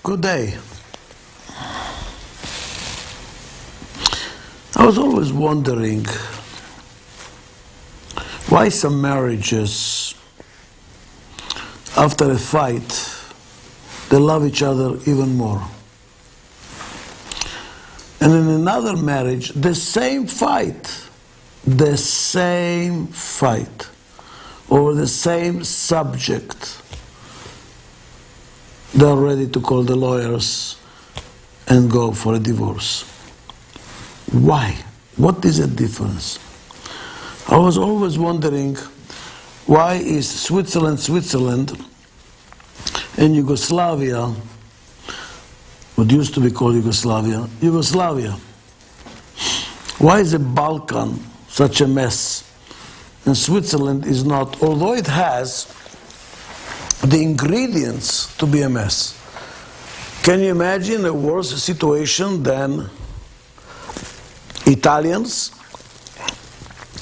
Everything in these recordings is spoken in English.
Good day. I was always wondering why some marriages, after a fight, they love each other even more. And in another marriage, the same fight, over the same subject, they're ready to call the lawyers and go for a divorce. Why? What is the difference? I was always wondering, why is Switzerland and Yugoslavia, what used to be called Yugoslavia? Why is the Balkan such a mess and Switzerland is not, although it has the ingredients to be a mess? Can you imagine a worse situation than Italians,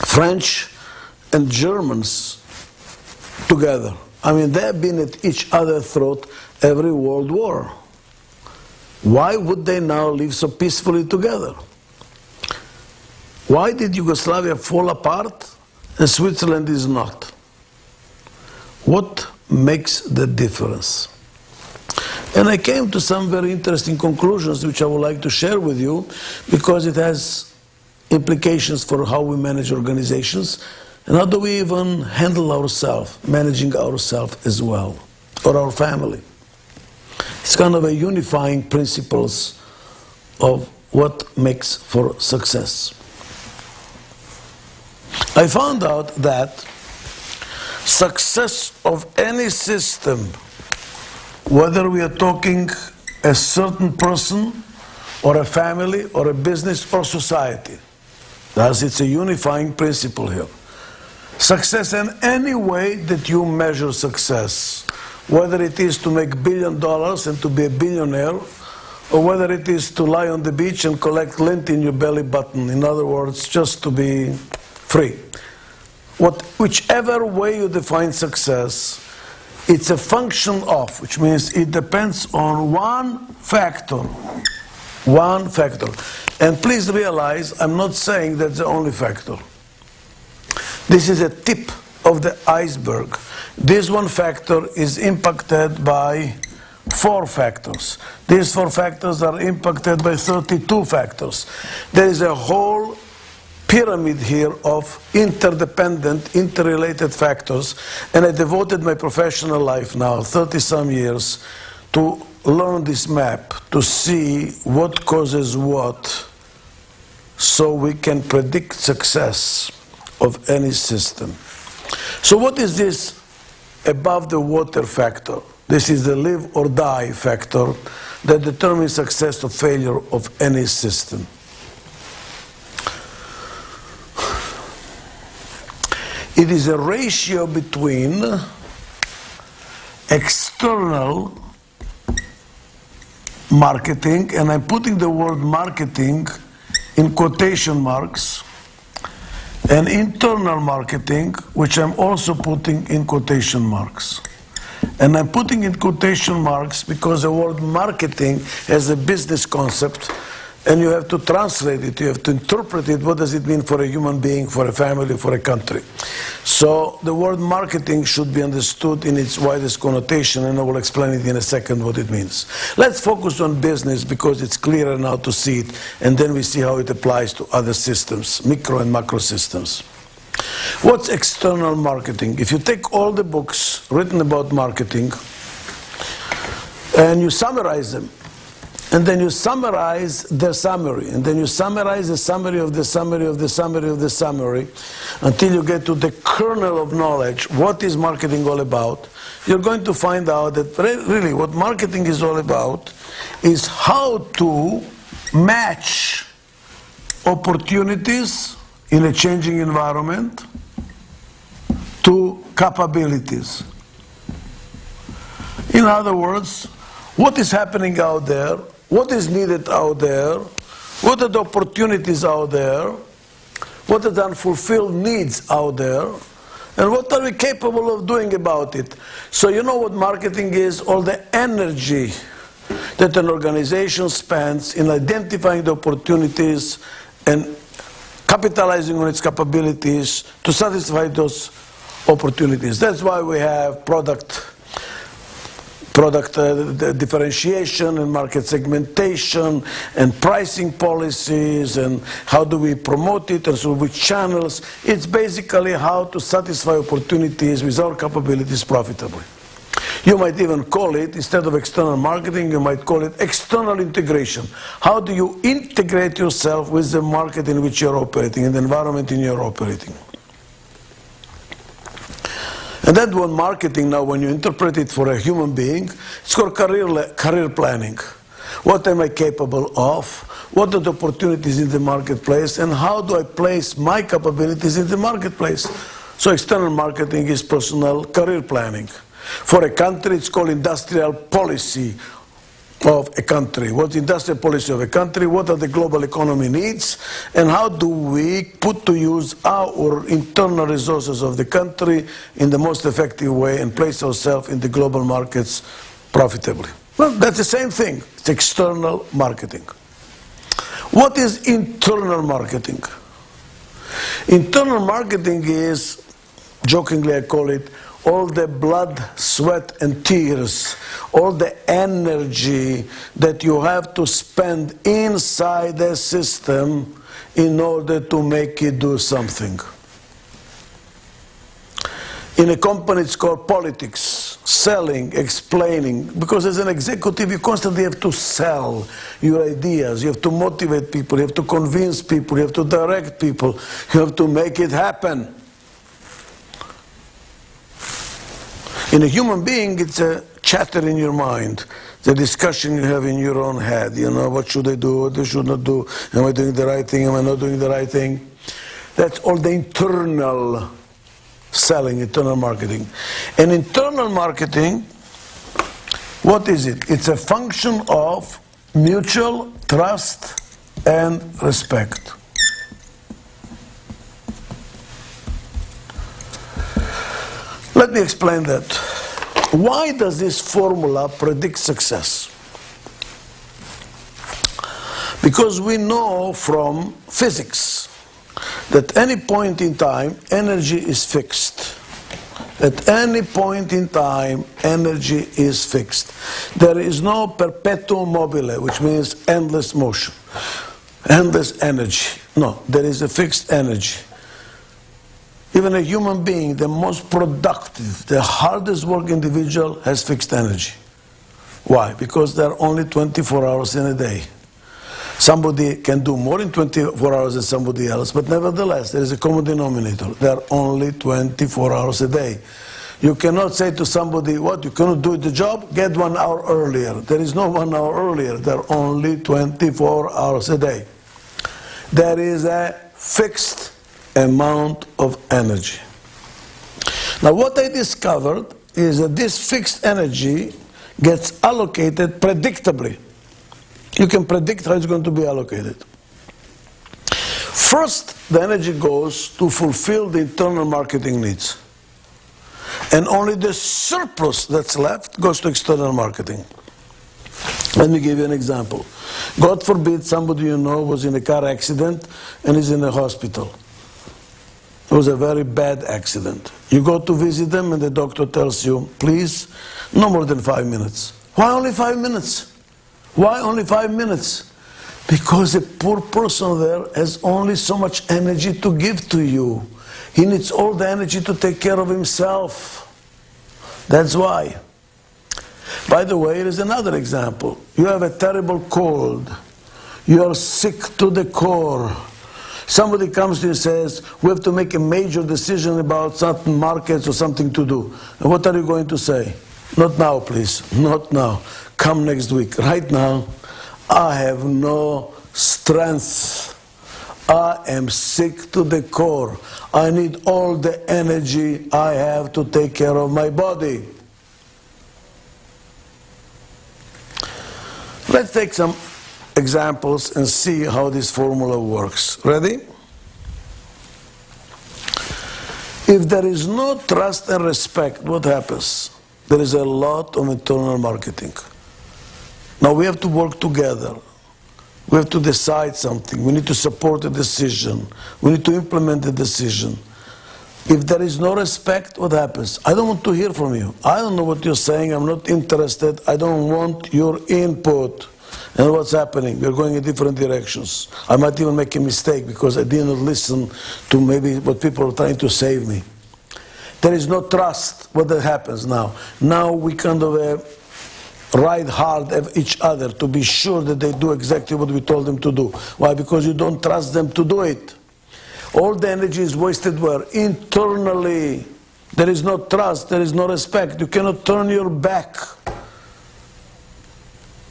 French, and Germans together? I mean, they have been at each other's throat every world war. Why would they now live so peacefully together? Why did Yugoslavia fall apart and Switzerland is not? What makes the difference? And I came to some very interesting conclusions which I would like to share with you because it has implications for how we manage organizations and how do we even handle ourselves, managing ourselves as well, or our family. It's kind of a unifying principles of what makes for success. I found out that success of any system, whether we are talking a certain person or a family or a business or society, thus it's a unifying principle here. Success in any way that you measure success, whether it is to make $1 billion and to be a billionaire, or whether it is to lie on the beach and collect lint in your belly button, in other words, just to be free. Whichever way you define success, it's a function of, which means it depends on one factor. And please realize, I'm not saying that's the only factor. This is a tip of the iceberg. This one factor is impacted by 4 factors. These 4 factors are impacted by 32 factors. There is a whole pyramid here of interdependent, interrelated factors, and I devoted my professional life now, 30-some years, to learn this map, to see what causes what, so we can predict success of any system. So what is this above the water factor? This is the live or die factor that determines success or failure of any system. It is a ratio between external marketing, and I'm putting the word marketing in quotation marks, and internal marketing, which I'm also putting in quotation marks. And I'm putting in quotation marks because the word marketing has a business concept, and you have to translate it, you have to interpret it. What does it mean for a human being, for a family, for a country? So the word marketing should be understood in its widest connotation, and I will explain it in a second what it means. Let's focus on business because it's clearer now to see it, and then we see how it applies to other systems, micro and macro systems. What's external marketing? If you take all the books written about marketing and you summarize them, and then you summarize their summary, and then you summarize the summary of the summary of the summary of the summary until you get to the kernel of knowledge, what is marketing all about, you're going to find out that really what marketing is all about is how to match opportunities in a changing environment to capabilities. In other words, what is happening out there, what is needed out there, what are the opportunities out there, what are the unfulfilled needs out there, and what are we capable of doing about it. So you know what marketing is? All the energy that an organization spends in identifying the opportunities and capitalizing on its capabilities to satisfy those opportunities. That's why we have product differentiation and market segmentation and pricing policies and how do we promote it and through which channels. It's basically how to satisfy opportunities with our capabilities profitably. You might even call it, instead of external marketing, you might call it external integration. How do you integrate yourself with the market in which you're operating, in the environment in which you're operating? And that one marketing now, when you interpret it for a human being, it's called career planning. What am I capable of? What are the opportunities in the marketplace? And how do I place my capabilities in the marketplace? So external marketing is personal career planning. For a country, it's called industrial policy of a country. What's the industrial policy of a country? What are the global economy needs? And how do we put to use our internal resources of the country in the most effective way and place ourselves in the global markets profitably? Well, that's the same thing. It's external marketing. What is internal marketing? Internal marketing is, jokingly I call it, all the blood, sweat, and tears, all the energy that you have to spend inside the system in order to make it do something. In a company, it's called politics, selling, explaining, because as an executive, you constantly have to sell your ideas, you have to motivate people, you have to convince people, you have to direct people, you have to make it happen. In a human being, it's a chatter in your mind, the discussion you have in your own head. You know, what should I do, what I should not do, am I doing the right thing, am I not doing the right thing? That's all the internal selling, internal marketing. And internal marketing, what is it? It's a function of mutual trust and respect. Let me explain that. Why does this formula predict success? Because we know from physics that at any point in time, energy is fixed. At any point in time, energy is fixed. There is no perpetuum mobile, which means endless motion, endless energy. No, there is a fixed energy. Even a human being, the most productive, the hardest working individual has fixed energy. Why? Because there are only 24 hours in a day. Somebody can do more in 24 hours than somebody else, but nevertheless, there is a common denominator. There are only 24 hours a day. You cannot say to somebody, what, you cannot do the job? Get 1 hour earlier. There is no 1 hour earlier. There are only 24 hours a day. There is a fixed amount of energy. Now what I discovered is that this fixed energy gets allocated predictably. You can predict how it's going to be allocated. First, the energy goes to fulfill the internal marketing needs. And only the surplus that's left goes to external marketing. Let me give you an example. God forbid somebody you know was in a car accident and is in a hospital. It was a very bad accident. You go to visit them and the doctor tells you, please, no more than 5 minutes. Why only 5 minutes? Why only 5 minutes? Because a poor person there has only so much energy to give to you. He needs all the energy to take care of himself. That's why. By the way, there is another example. You have a terrible cold. You are sick to the core. Somebody comes to you and says, we have to make a major decision about certain markets or something to do. And what are you going to say? Not now, please. Not now. Come next week. Right now, I have no strength. I am sick to the core. I need all the energy I have to take care of my body. Let's take some examples and see how this formula works. Ready? If there is no trust and respect, what happens? There is a lot of internal marketing. Now we have to work together. We have to decide something. We need to support a decision. We need to implement the decision. If there is no respect, what happens? I don't want to hear from you. I don't know what you're saying. I'm not interested. I don't want your input. And what's happening? We're going in different directions. I might even make a mistake because I didn't listen to maybe what people are trying to save me. There is no trust. What that happens now? Now we kind of ride hard at each other to be sure that they do exactly what we told them to do. Why? Because you don't trust them to do it. All the energy is wasted where? Internally. There is no trust, there is no respect. You cannot turn your back.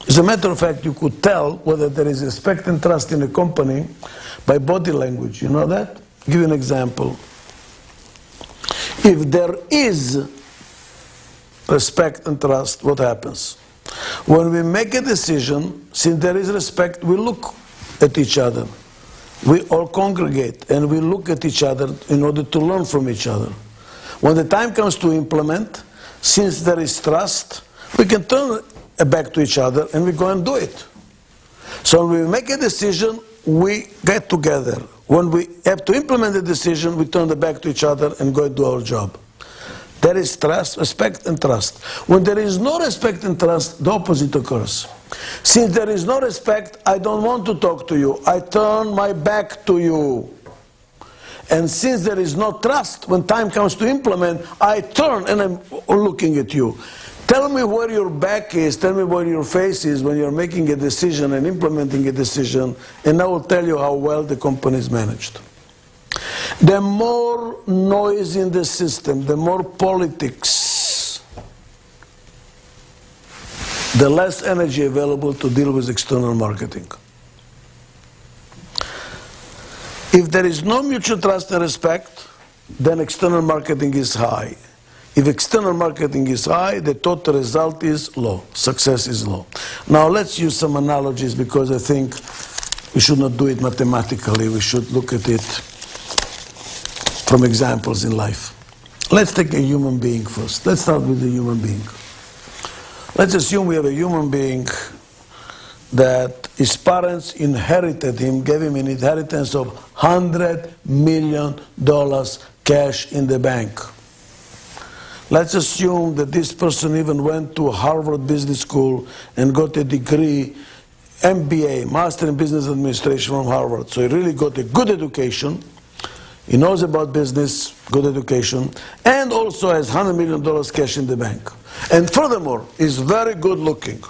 As a matter of fact, you could tell whether there is respect and trust in a company by body language. You know that? I'll give you an example. If there is respect and trust, what happens? When we make a decision, since there is respect, we look at each other. We all congregate and we look at each other in order to learn from each other. When the time comes to implement, since there is trust, we can turn back to each other and we go and do it. So when we make a decision, we get together. When we have to implement the decision, we turn back to each other and go and do our job. There is trust, respect and trust. When there is no respect and trust, the opposite occurs. Since there is no respect, I don't want to talk to you. I turn my back to you. And since there is no trust, when time comes to implement, I turn and I'm looking at you. Tell me where your back is, tell me where your face is when you're making a decision and implementing a decision, and I will tell you how well the company is managed. The more noise in the system, the more politics, the less energy available to deal with external marketing. If there is no mutual trust and respect, then external marketing is high. If external marketing is high, the total result is low. Success is low. Now let's use some analogies because I think we should not do it mathematically. We should look at it from examples in life. Let's take a human being first. Let's start with the human being. Let's assume we have a human being that his parents inherited him, gave him an inheritance of $100 million cash in the bank. Let's assume that this person even went to Harvard Business School and got a degree, MBA, Master in Business Administration from Harvard. So he really got a good education. He knows about business, good education, and also has $100 million cash in the bank. And furthermore, is very good looking.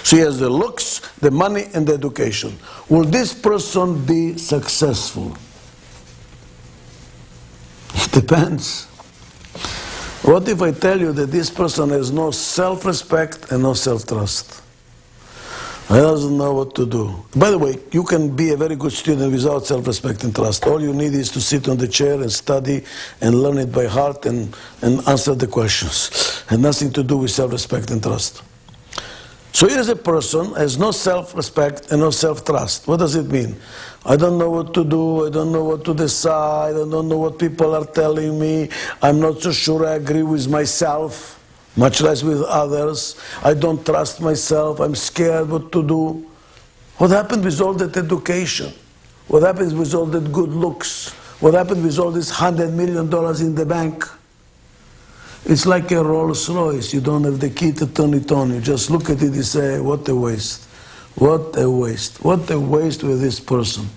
So he has the looks, the money, and the education. Will this person be successful? It depends. What if I tell you that this person has no self-respect and no self-trust? He doesn't know what to do. By the way, you can be a very good student without self-respect and trust. All you need is to sit on the chair and study and learn it by heart and answer the questions. And nothing to do with self-respect and trust. So here is a person has no self-respect and no self-trust. What does it mean? I don't know what to do, I don't know what to decide, I don't know what people are telling me, I'm not so sure I agree with myself, much less with others. I don't trust myself, I'm scared what to do. What happened with all that education? What happens with all that good looks? What happened with all this $100 million in the bank? It's like a Rolls Royce. You don't have the key to turn it on. You just look at it and say, what a waste. What a waste. What a waste with this person.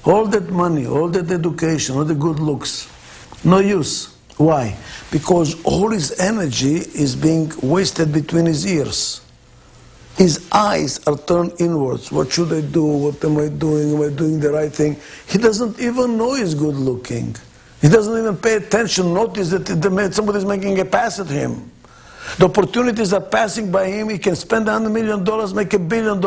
All that money, all that education, all the good looks, no use. Why? Because all his energy is being wasted between his ears. His eyes are turned inwards. What should I do? What am I doing? Am I doing the right thing? He doesn't even know he's good looking. He doesn't even pay attention, notice that somebody is making a pass at him. The opportunities are passing by him. He can spend $100 million, make $1 billion.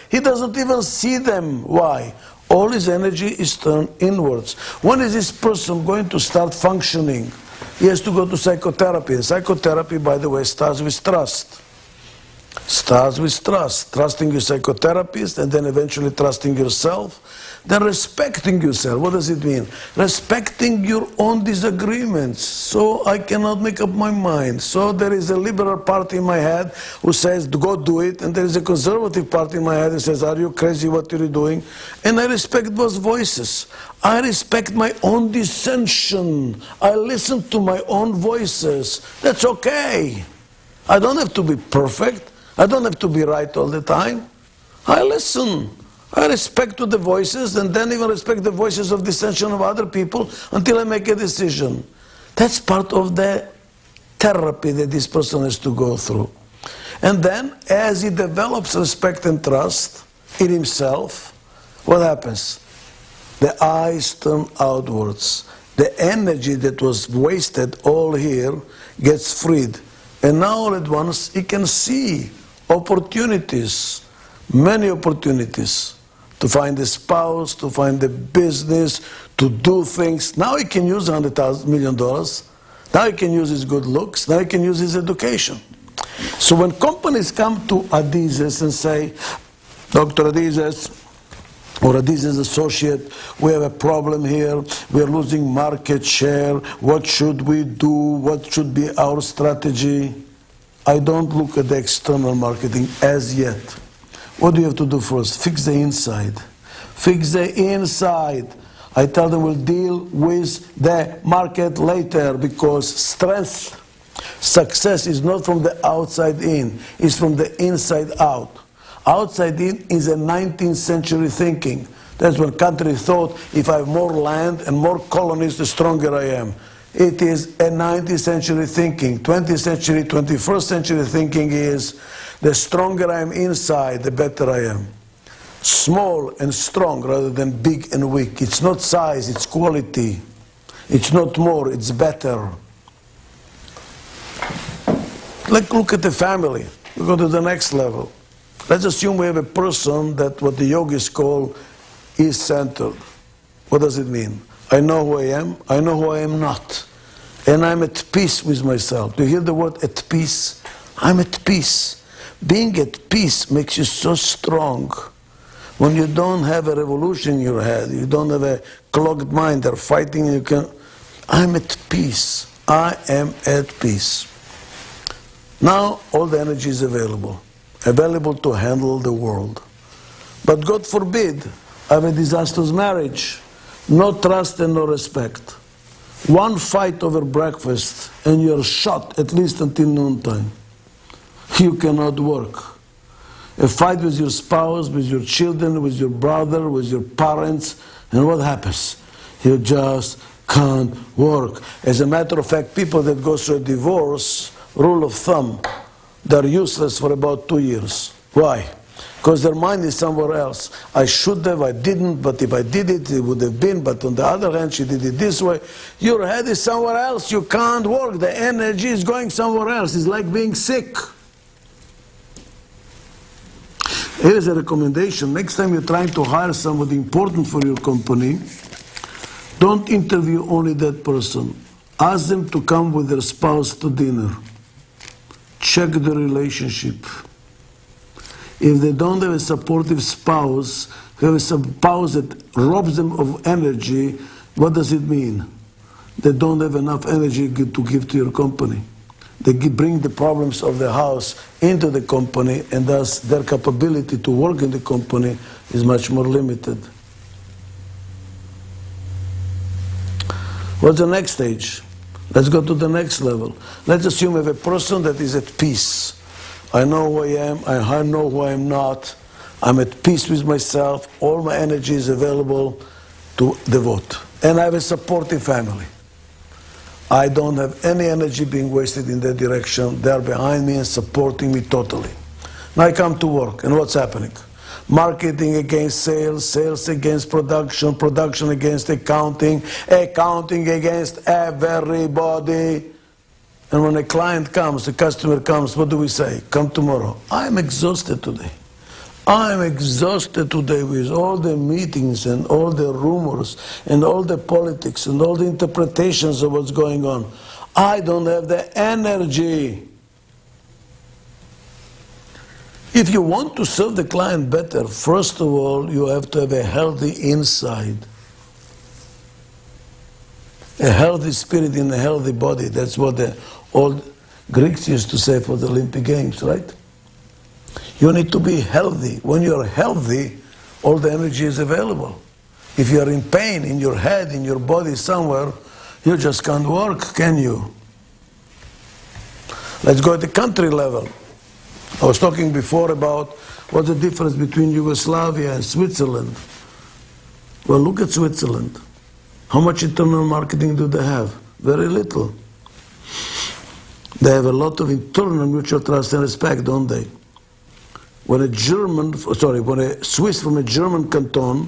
He doesn't even see them. Why? All his energy is turned inwards. When is this person going to start functioning? He has to go to psychotherapy. And psychotherapy, by the way, starts with trust. Starts with trust. Trusting your psychotherapist and then eventually trusting yourself. Then respecting yourself, what does it mean? Respecting your own disagreements. So I cannot make up my mind. So there is a liberal party in my head who says, go do it. And there is a conservative party in my head who says, are you crazy, what are you doing? And I respect those voices. I respect my own dissension. I listen to my own voices. That's okay. I don't have to be perfect. I don't have to be right all the time. I listen. I respect to the voices, and then even respect the voices of dissension of other people until I make a decision. That's part of the therapy that this person has to go through. And then, as he develops respect and trust in himself, what happens? The eyes turn outwards. The energy that was wasted all here gets freed. And now all at once he can see opportunities, many opportunities, to find a spouse, to find a business, to do things. Now he can use $100 million. Now he can use his good looks. Now he can use his education. So when companies come to Adizes and say, Dr. Adizes, or Adizes associate, we have a problem here, we are losing market share, what should we do, what should be our strategy? I don't look at the external marketing as yet. What do you have to do first? Fix the inside. Fix the inside. I tell them we'll deal with the market later, because strength, success is not from the outside in, it's from the inside out. Outside in is a 19th century thinking. That's when country thought, if I have more land and more colonies, the stronger I am. It is a 19th century thinking. 20th century, 21st century thinking is, the stronger I am inside, the better I am. Small and strong rather than big and weak. It's not size, it's quality. It's not more, it's better. Look at the family. We go to the next level. Let's assume we have a person that what the yogis call is centered. What does it mean? I know who I am, I know who I am not. And I'm at peace with myself. Do you hear the word at peace? I'm at peace. Being at peace makes you so strong. When you don't have a revolution in your head, you don't have a clogged mind, they're fighting, and you can. I'm at peace. I am at peace. Now all the energy is available to handle the world. But God forbid, I have a disastrous marriage. No trust and no respect. One fight over breakfast and you're shot at least until noontime. You cannot work. A fight with your spouse, with your children, with your brother, with your parents, and what happens? You just can't work. As a matter of fact, people that go through a divorce, rule of thumb, they're useless for about 2 years. Why? Because their mind is somewhere else. I should have, I didn't, but if I did it, it would have been, but on the other hand, she did it this way. Your head is somewhere else, you can't work. The energy is going somewhere else. It's like being sick. Here is a recommendation. Next time you're trying to hire somebody important for your company, don't interview only that person. Ask them to come with their spouse to dinner. Check the relationship. If they don't have a supportive spouse, they have a spouse that robs them of energy, what does it mean? They don't have enough energy to give to your company. They bring the problems of the house into the company, and thus their capability to work in the company is much more limited. What's the next stage? Let's go to the next level. Let's assume we have a person that is at peace. I know who I am, I know who I am not, I'm at peace with myself, all my energy is available to devote. And I have a supportive family. I don't have any energy being wasted in that direction. They are behind me and supporting me totally. Now I come to work, and what's happening? Marketing against sales, sales against production, production against accounting, accounting against everybody. And when a client comes, a customer comes, what do we say? Come tomorrow. I'm exhausted today. I'm exhausted today with all the meetings and all the rumors and all the politics and all the interpretations of what's going on. I don't have the energy. If you want to serve the client better, first of all, you have to have a healthy inside. A healthy spirit in a healthy body. That's what the old Greeks used to say for the Olympic Games, right? You need to be healthy. When you're healthy, all the energy is available. If you're in pain in your head, in your body somewhere, you just can't work, can you? Let's go at the country level. I was talking before about what's the difference between Yugoslavia and Switzerland. Well, look at Switzerland. How much internal marketing do they have? Very little. They have a lot of internal mutual trust and respect, don't they? When a Swiss from a German canton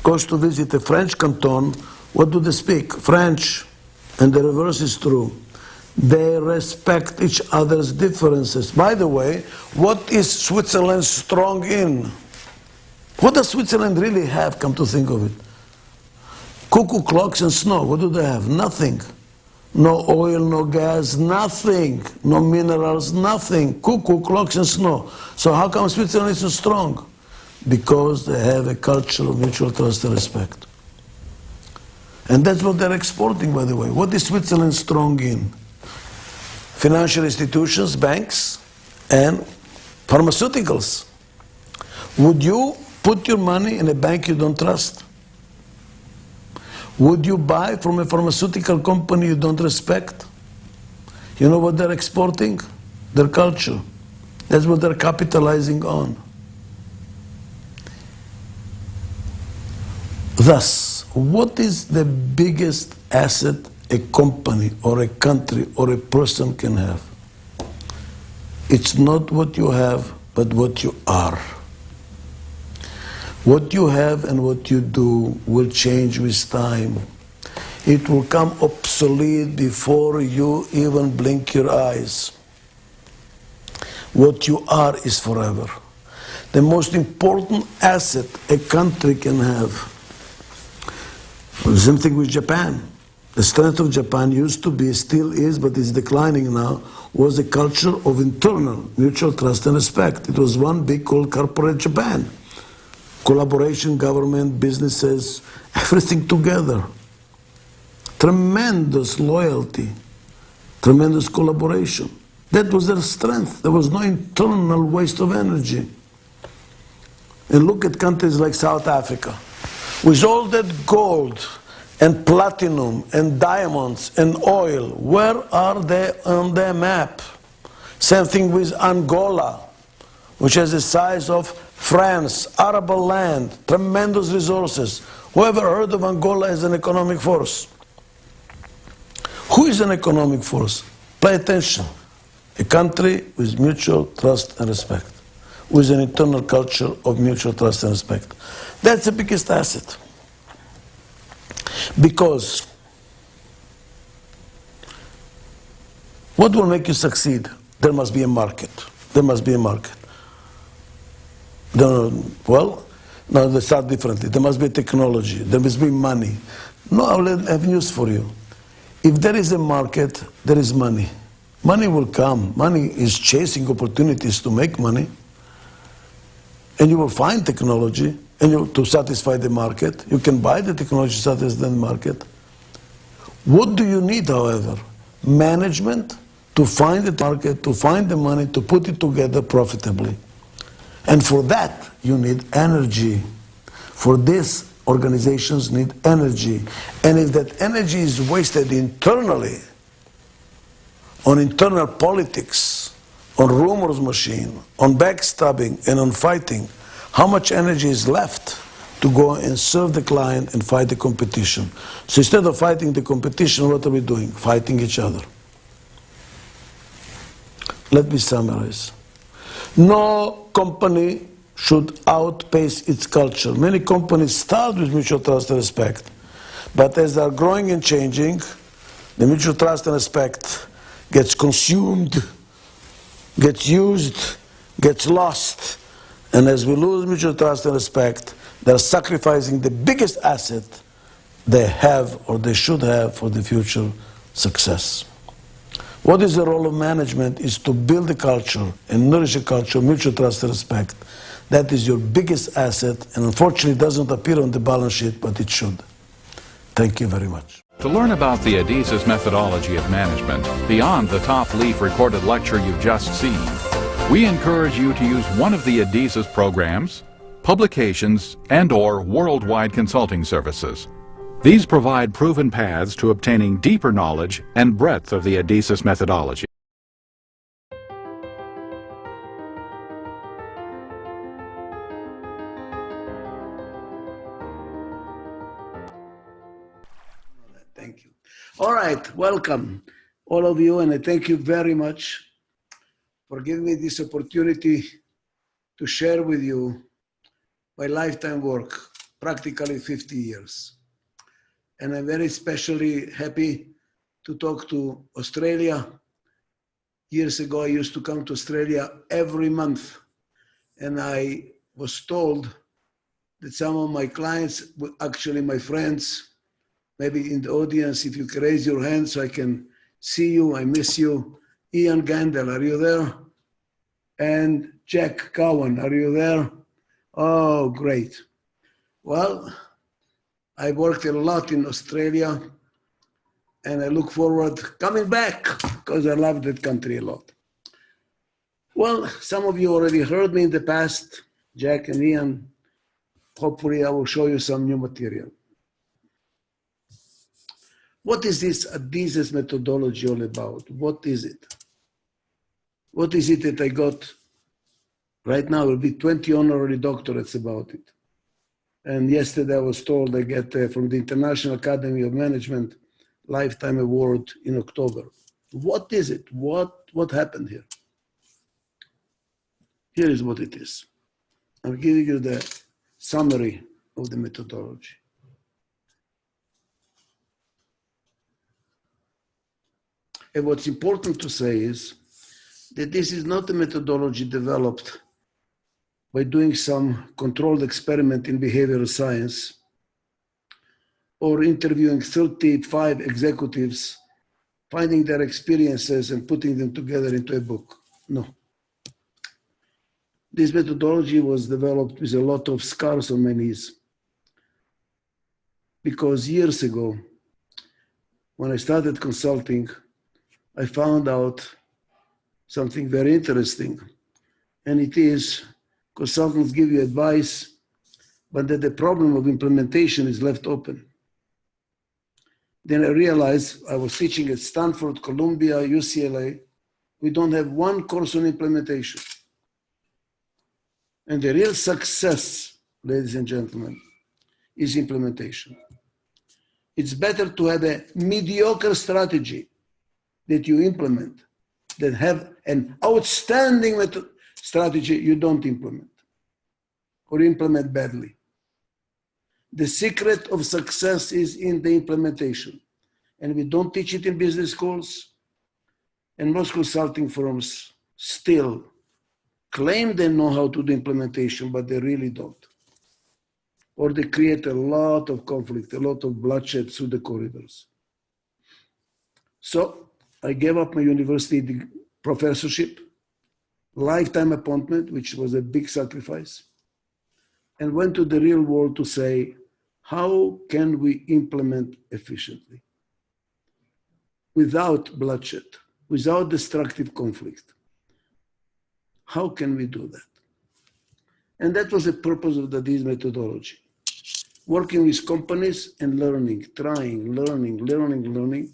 goes to visit a French canton, what do they speak? French. And the reverse is true. They respect each other's differences. By the way, what is Switzerland strong in? What does Switzerland really have, come to think of it? Cuckoo clocks and snow. What do they have? Nothing. No oil, no gas, nothing. No minerals, nothing. Cuckoo clocks and snow. So how come Switzerland is so strong? Because they have a culture of mutual trust and respect. And that's what they're exporting, by the way. What is Switzerland strong in? Financial institutions, banks, and pharmaceuticals. Would you put your money in a bank you don't trust? Would you buy from a pharmaceutical company you don't respect? You know what they're exporting? Their culture. That's what they're capitalizing on. Thus, what is the biggest asset a company or a country or a person can have? It's not what you have, but what you are. What you have and what you do will change with time. It will come obsolete before you even blink your eyes. What you are is forever. The most important asset a country can have. The same thing with Japan. The strength of Japan used to be, still is, but is declining now, was a culture of internal mutual trust and respect. It was one big old corporate Japan. Collaboration, government, businesses, everything together. Tremendous loyalty, tremendous collaboration. That was their strength. There was no internal waste of energy. And look at countries like South Africa. With all that gold and platinum and diamonds and oil, where are they on their map? Same thing with Angola, which has the size of France, arable land, tremendous resources. Whoever heard of Angola as an economic force? Who is an economic force? Pay attention. A country with mutual trust and respect, with an internal culture of mutual trust and respect. That's the biggest asset. Because what will make you succeed? There must be a market. There must be a market. Well, no, let's start differently. There must be technology. There must be money. No, I will have news for you. If there is a market, there is money. Money will come. Money is chasing opportunities to make money. And you will find technology to satisfy the market. You can buy the technology to satisfy the market. What do you need, however? Management to find the market, to find the money, to put it together profitably. And for that, you need energy. For this, organizations need energy. And if that energy is wasted internally, on internal politics, on rumors machine, on backstabbing, and on fighting, how much energy is left to go and serve the client and fight the competition? So instead of fighting the competition, what are we doing? Fighting each other. Let me summarize. No company should outpace its culture. Many companies start with mutual trust and respect, but as they are growing and changing, the mutual trust and respect gets consumed, gets used, gets lost, and as we lose mutual trust and respect, they're sacrificing the biggest asset they have or they should have for the future success. What is the role of management is to build a culture and nourish a culture of mutual trust and respect. That is your biggest asset, and unfortunately it doesn't appear on the balance sheet, but it should. Thank you very much. To learn about the Adizes methodology of management, beyond the top leaf recorded lecture you've just seen, we encourage you to use one of the Adizes programs, publications, and/or worldwide consulting services. These provide proven paths to obtaining deeper knowledge and breadth of the Adizes methodology. Thank you. All right, welcome all of you, and I thank you very much for giving me this opportunity to share with you my lifetime work, practically 50 years. And I'm very especially happy to talk to Australia. Years ago, I used to come to Australia every month, and I was told that some of my clients, actually my friends, maybe in the audience, if you can raise your hand so I can see you, I miss you. Ian Gandel, are you there? And Jack Cowan, are you there? Oh, great. Well, I worked a lot in Australia, and I look forward coming back because I love that country a lot. Well, some of you already heard me in the past, Jack and Ian. Hopefully I will show you some new material. What is this Adizes methodology all about? What is it? What is it that I got? Right now, it will be 20 honorary doctorates about it. And yesterday I was told I get from the International Academy of Management Lifetime Award in October. What is it? What happened here? Here is what it is. I'm giving you the summary of the methodology. And what's important to say is that this is not a methodology developed by doing some controlled experiment in behavioral science or interviewing 35 executives, finding their experiences and putting them together into a book. No. This methodology was developed with a lot of scars on my knees. Because years ago, when I started consulting, I found out something very interesting. And it is, consultants give you advice, but that the problem of implementation is left open. Then I realized I was teaching at Stanford, Columbia, UCLA. We don't have one course on implementation. And the real success, ladies and gentlemen, is implementation. It's better to have a mediocre strategy that you implement than have an outstanding strategy you don't implement or implement badly. The secret of success is in the implementation. And we don't teach it in business schools. And most consulting firms still claim they know how to do implementation, but they really don't. Or they create a lot of conflict, a lot of bloodshed through the corridors. So I gave up my university professorship, lifetime appointment, which was a big sacrifice, and went to the real world to say, how can we implement efficiently? Without bloodshed, without destructive conflict. How can we do that? And that was the purpose of the Adizes methodology. Working with companies and learning, trying, learning.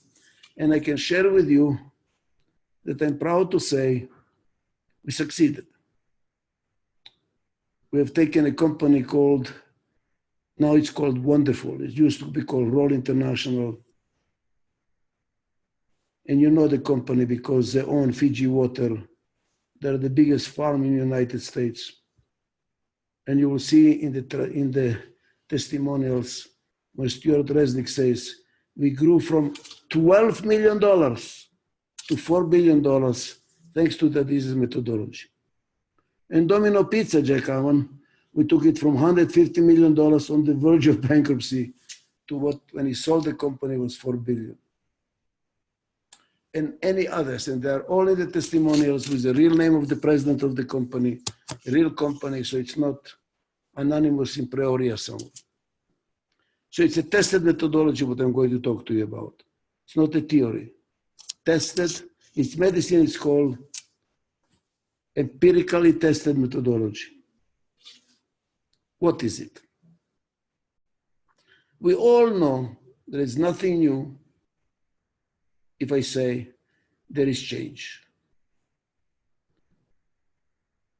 And I can share with you that I'm proud to say we succeeded. We have taken a company called, now it's called Wonderful. It used to be called Roll International. And you know the company because they own Fiji Water. They're the biggest farm in the United States. And you will see in the testimonials when Stuart Resnick says, we grew from $12 million to $4 billion thanks to the Adizes methodology. And Domino Pizza, Jack Cowan, we took it from $150 million on the verge of bankruptcy to what, when he sold the company, was $4 billion. and any others, and they're all in the testimonials with the real name of the president of the company, real company, so it's not anonymous in priori or someone. So it's a tested methodology what I'm going to talk to you about. It's not a theory. Tested, it's medicine, it's called empirically tested methodology. What is it? We all know there is nothing new if I say there is change.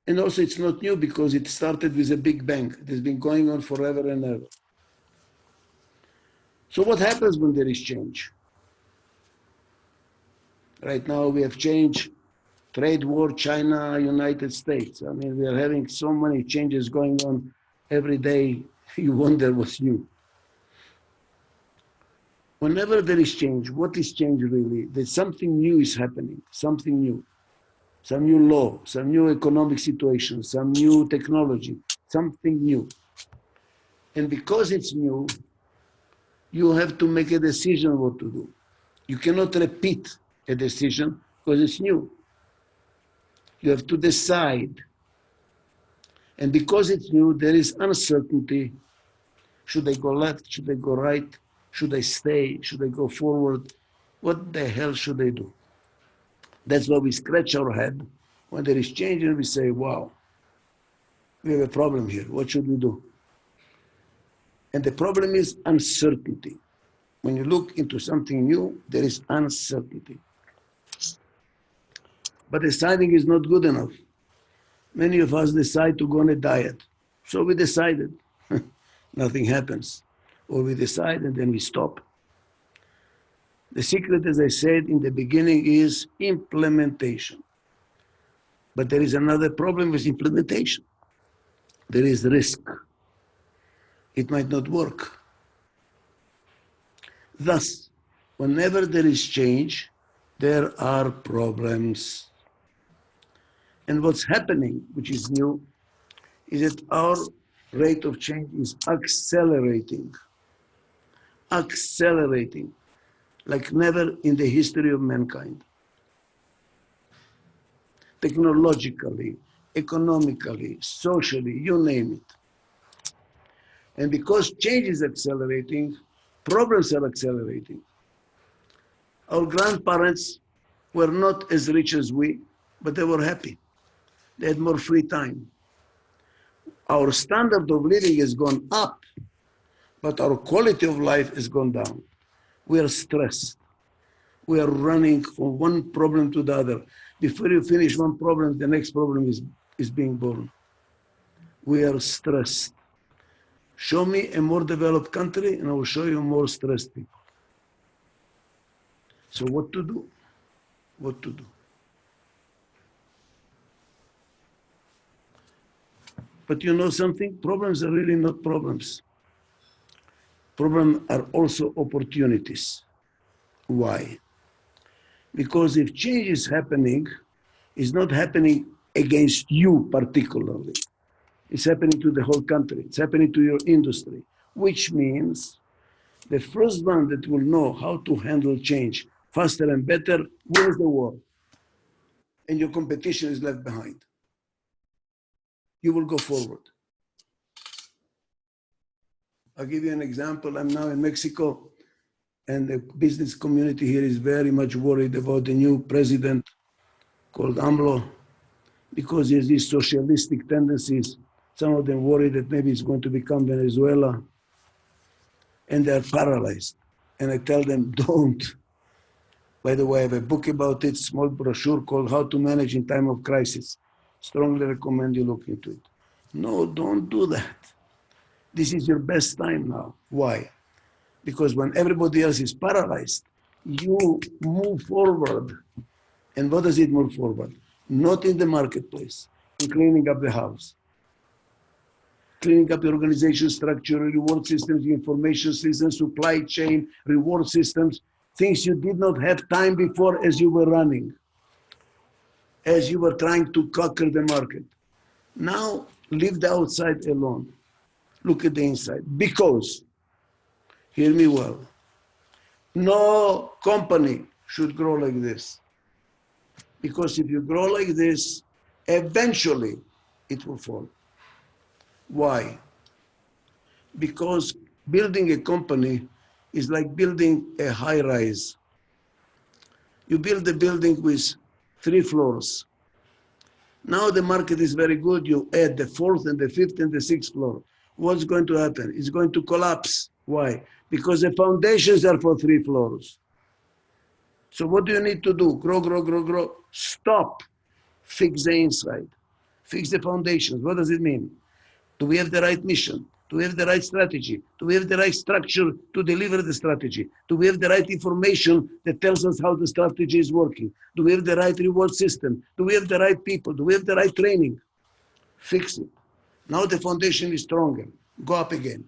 And also it's not new because it started with a big bang. It has been going on forever and ever. So what happens when there is change? Right now we have change, trade war, China, United States. I mean, we are having so many changes going on every day. You wonder what's new. Whenever there is change, what is change really? That something new is happening, something new. Some new law, some new economic situation, some new technology, something new. And because it's new, you have to make a decision what to do. You cannot repeat a decision because it's new. You have to decide. And because it's new, there is uncertainty. Should I go left? Should I go right? Should I stay? Should I go forward? What the hell should I do? That's why we scratch our head when there is change and we say, wow, we have a problem here. What should we do? And the problem is uncertainty. When you look into something new, there is uncertainty. But deciding is not good enough. Many of us decide to go on a diet. So we decided. Nothing happens. Or we decide and then we stop. The secret, as I said in the beginning, is implementation. But there is another problem with implementation. There is risk. It might not work. Thus, whenever there is change, there are problems. And what's happening, which is new, is that our rate of change is accelerating. Accelerating, like never in the history of mankind. Technologically, economically, socially, you name it. And because change is accelerating, problems are accelerating. Our grandparents were not as rich as we, but they were happy. They had more free time. Our standard of living has gone up, but our quality of life has gone down. We are stressed. We are running from one problem to the other. Before you finish one problem, the next problem is being born. We are stressed. Show me a more developed country and I will show you more stressed people. So what to do? What to do? But you know something? Problems are really not problems. Problems are also opportunities. Why? Because if change is happening, it's not happening against you particularly. It's happening to the whole country. It's happening to your industry, which means the first one that will know how to handle change faster and better wins the war. And your competition is left behind. You will go forward. I'll give you an example. I'm now in Mexico, and the business community here is very much worried about the new president called AMLO, because he has these socialistic tendencies. Some of them worry that maybe it's going to become Venezuela, and they're paralyzed. And I tell them, don't. By the way, I have a book about it, small brochure called How to Manage in Time of Crisis. Strongly recommend you look into it. No, don't do that. This is your best time now. Why? Because when everybody else is paralyzed, you move forward. And what does it move forward? Not in the marketplace, in cleaning up the house. Cleaning up the organization structure, reward systems, information systems, supply chain, reward systems, things you did not have time before as you were running, as you were trying to conquer the market. Now, leave the outside alone. Look at the inside. Because, hear me well, no company should grow like this. Because if you grow like this, eventually it will fall. Why? Because building a company is like building a high rise. You build a building with 3 floors. Now the market is very good. You add the 4th and the 5th and the 6th floor. What's going to happen? It's going to collapse. Why? Because the foundations are for 3 floors. So what do you need to do? Grow, grow, grow, grow. Stop. Fix the inside. Fix the foundations. What does it mean? Do we have the right mission? Do we have the right strategy? Do we have the right structure to deliver the strategy? Do we have the right information that tells us how the strategy is working? Do we have the right reward system? Do we have the right people? Do we have the right training? Fix it. Now the foundation is stronger. Go up again.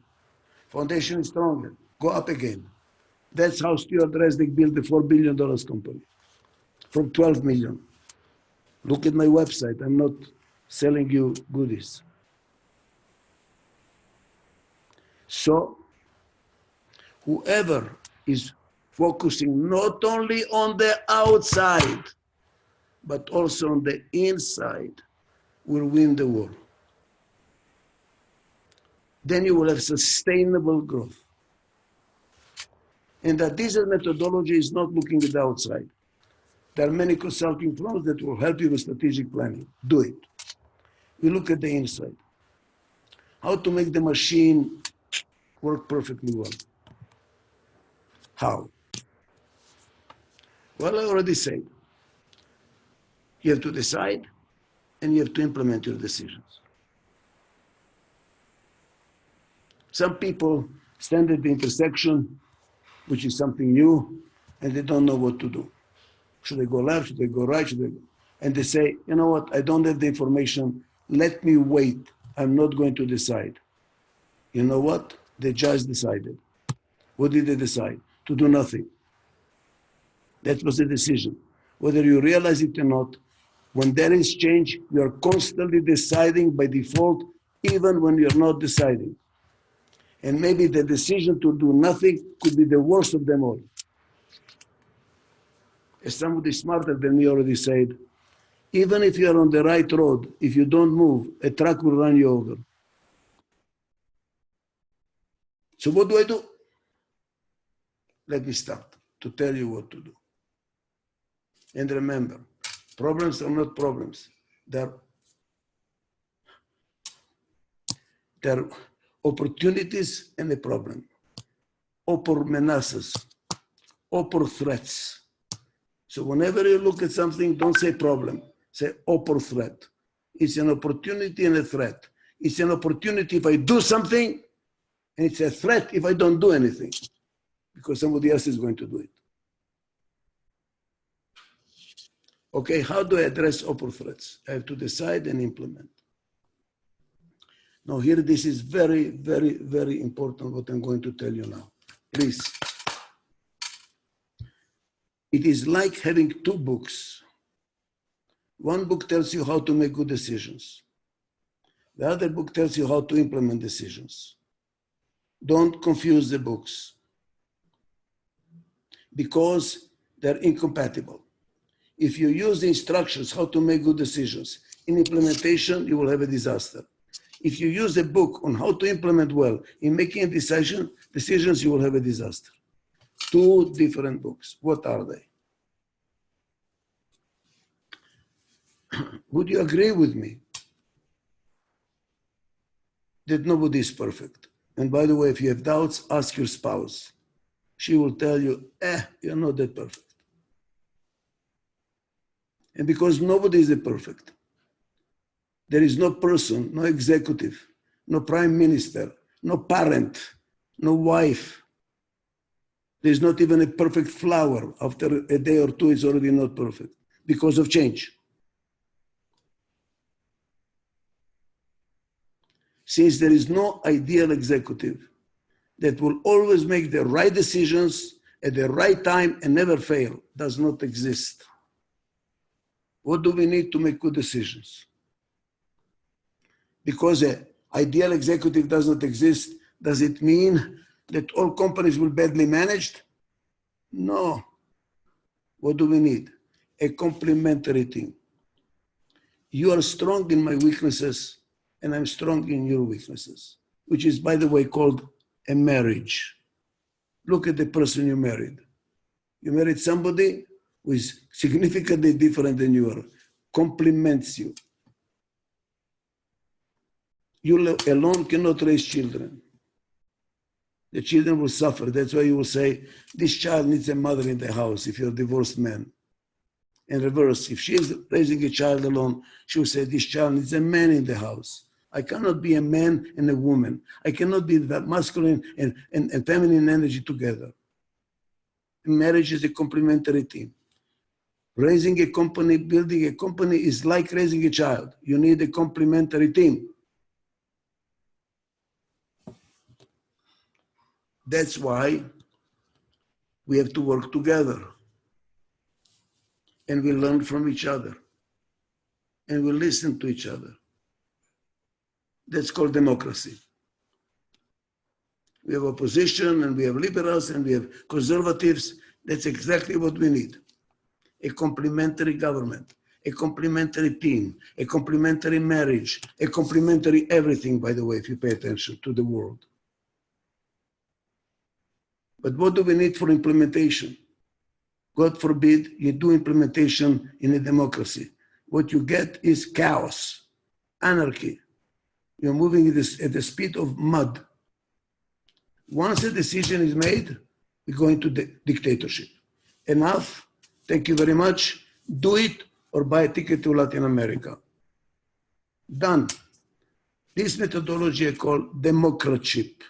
Foundation is stronger. Go up again. That's how Stuart Resnick built the $4 billion company from 12 million. Look at my website. I'm not selling you goodies. So, whoever is focusing not only on the outside, but also on the inside, will win the war. Then you will have sustainable growth. And that this methodology is not looking at the outside. There are many consulting firms that will help you with strategic planning. Do it. We look at the inside. How to make the machine work perfectly well. How? Well, I already said. You have to decide and you have to implement your decisions. Some people stand at the intersection, which is something new, and they don't know what to do. Should I go left? Should I go right? Should I go? And they say, you know what? I don't have the information. Let me wait. I'm not going to decide. You know what? They just decided. What did they decide? To do nothing. That was the decision. Whether you realize it or not, when there is change, you are constantly deciding by default, even when you're not deciding. And maybe the decision to do nothing could be the worst of them all. As somebody smarter than me already said, even if you're on the right road, if you don't move, a truck will run you over. So what do I do? Let me start to tell you what to do. And remember, problems are not problems. They're opportunities and a problem. Oppor menaces, oppor threats. So whenever you look at something, don't say problem, say oppor threat. It's an opportunity and a threat. It's an opportunity if I do something, and it's a threat if I don't do anything, because somebody else is going to do it. Okay, how do I address oppor threats? I have to decide and implement. Now here, this is very, very, very important what I'm going to tell you now. Please. It is like having 2 books. One book tells you how to make good decisions. The other book tells you how to implement decisions. Don't confuse the books because they're incompatible. If you use the instructions how to make good decisions, in implementation, you will have a disaster. If you use a book on how to implement well in making a decisions, you will have a disaster. 2 different books. What are they? Would you agree with me that nobody is perfect? And by the way, if you have doubts, ask your spouse. She will tell you, you're not that perfect. And because nobody is perfect, there is no person, no executive, no prime minister, no parent, no wife. There's not even a perfect flower. After a day or 2, it's already not perfect because of change. Since there is no ideal executive that will always make the right decisions at the right time and never fail, does not exist. What do we need to make good decisions? Because an ideal executive does not exist, does it mean that all companies will be badly managed? No. What do we need? A complementary team. You are strong in my weaknesses, and I'm strong in your weaknesses, which is, by the way, called a marriage. Look at the person you married. You married somebody who is significantly different than you are, complements you. You alone cannot raise children. The children will suffer. That's why you will say, this child needs a mother in the house if you're a divorced man. In reverse, if she is raising a child alone, she will say, this child needs a man in the house. I cannot be a man and a woman. I cannot be that masculine and feminine energy together. Marriage is a complementary team. Raising a company, building a company is like raising a child. You need a complementary team. That's why we have to work together. And we learn from each other. And we listen to each other. That's called democracy. We have opposition and we have liberals and we have conservatives. That's exactly what we need. A complementary government, a complementary team, a complementary marriage, a complementary everything, by the way, if you pay attention to the world. But what do we need for implementation? God forbid you do implementation in a democracy. What you get is chaos, anarchy. You're moving at the speed of mud. Once a decision is made, we go into the dictatorship. Enough, thank you very much, do it or buy a ticket to Latin America. Done. This methodology I call democratship.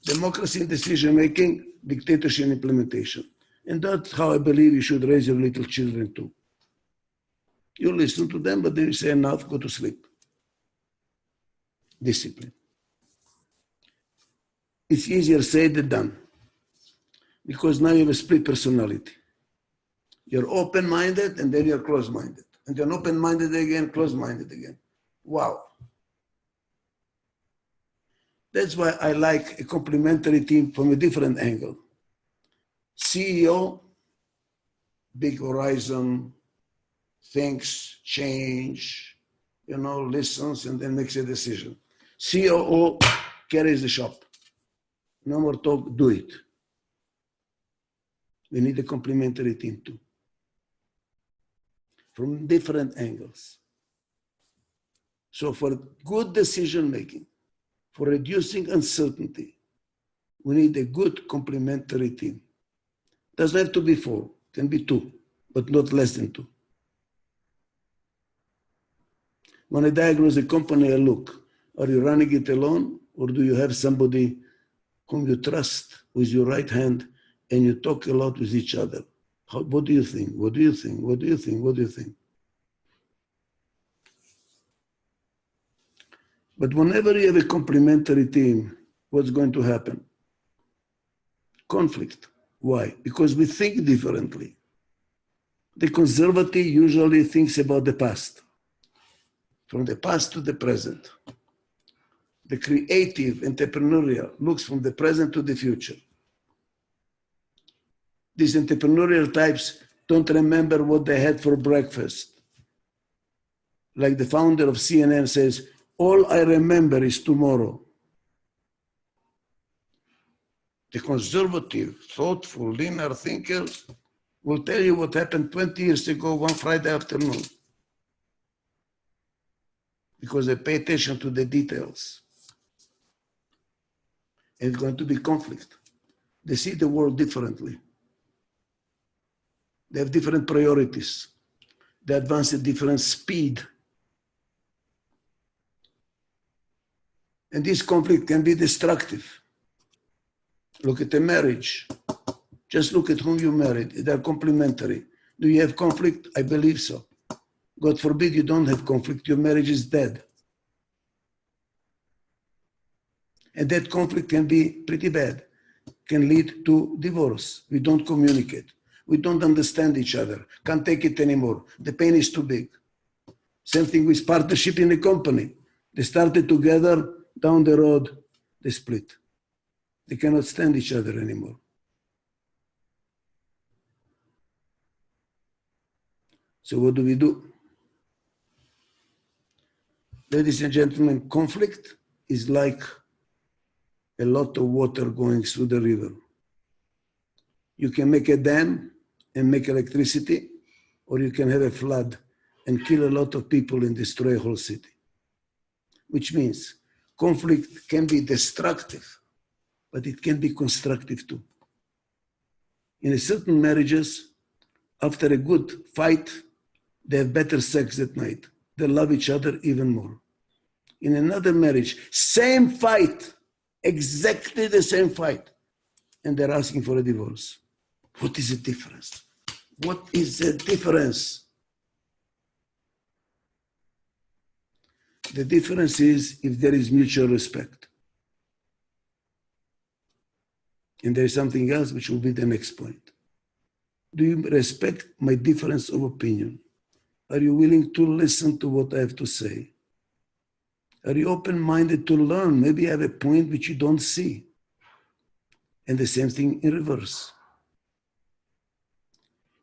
Democracy in decision making, dictatorship in implementation. And that's how I believe you should raise your little children too. You listen to them, but then you say enough, go to sleep. Discipline. It's easier said than done, because now you have a split personality. You're open-minded and then you're closed-minded. And you're open-minded again, closed-minded again. Wow. That's why I like a complementary team from a different angle. CEO, big horizon, thinks, change, listens and then makes a decision. COO carries the shop. No more talk, do it. We need a complementary team too. From different angles. So for good decision making, for reducing uncertainty, we need a good complementary team. Doesn't have to be 4, can be 2, but not less than 2. When I diagnose a company, I look, are you running it alone or do you have somebody whom you trust with your right hand and you talk a lot with each other? What do you think? What do you think? What do you think? What do you think? But whenever you have a complementary team, what's going to happen? Conflict. Why? Because we think differently. The conservative usually thinks about the past, from the past to the present. The creative, entrepreneurial looks from the present to the future. These entrepreneurial types don't remember what they had for breakfast. Like the founder of CNN says, all I remember is tomorrow. The conservative, thoughtful, linear thinker will tell you what happened 20 years ago one Friday afternoon. Because they pay attention to the details. And it's going to be conflict. They see the world differently. They have different priorities. They advance at different speed. And this conflict can be destructive. Look at a marriage. Just look at whom you married. They're complementary. Do you have conflict? I believe so. God forbid you don't have conflict. Your marriage is dead. And that conflict can be pretty bad. Can lead to divorce. We don't communicate. We don't understand each other. Can't take it anymore. The pain is too big. Same thing with partnership in a company. They started together, down the road, they split. They cannot stand each other anymore. So what do we do? Ladies and gentlemen, conflict is like a lot of water going through the river. You can make a dam and make electricity, or you can have a flood and kill a lot of people and destroy a whole city. Which means conflict can be destructive, but it can be constructive too. In certain marriages, after a good fight, they have better sex at night. They love each other even more. In another marriage, same fight, exactly the same fight, and they're asking for a divorce. What is the difference? What is the difference? The difference is if there is mutual respect. And there is something else which will be the next point. Do you respect my difference of opinion? Are you willing to listen to what I have to say? Are you open-minded to learn? Maybe I have a point which you don't see. And the same thing in reverse.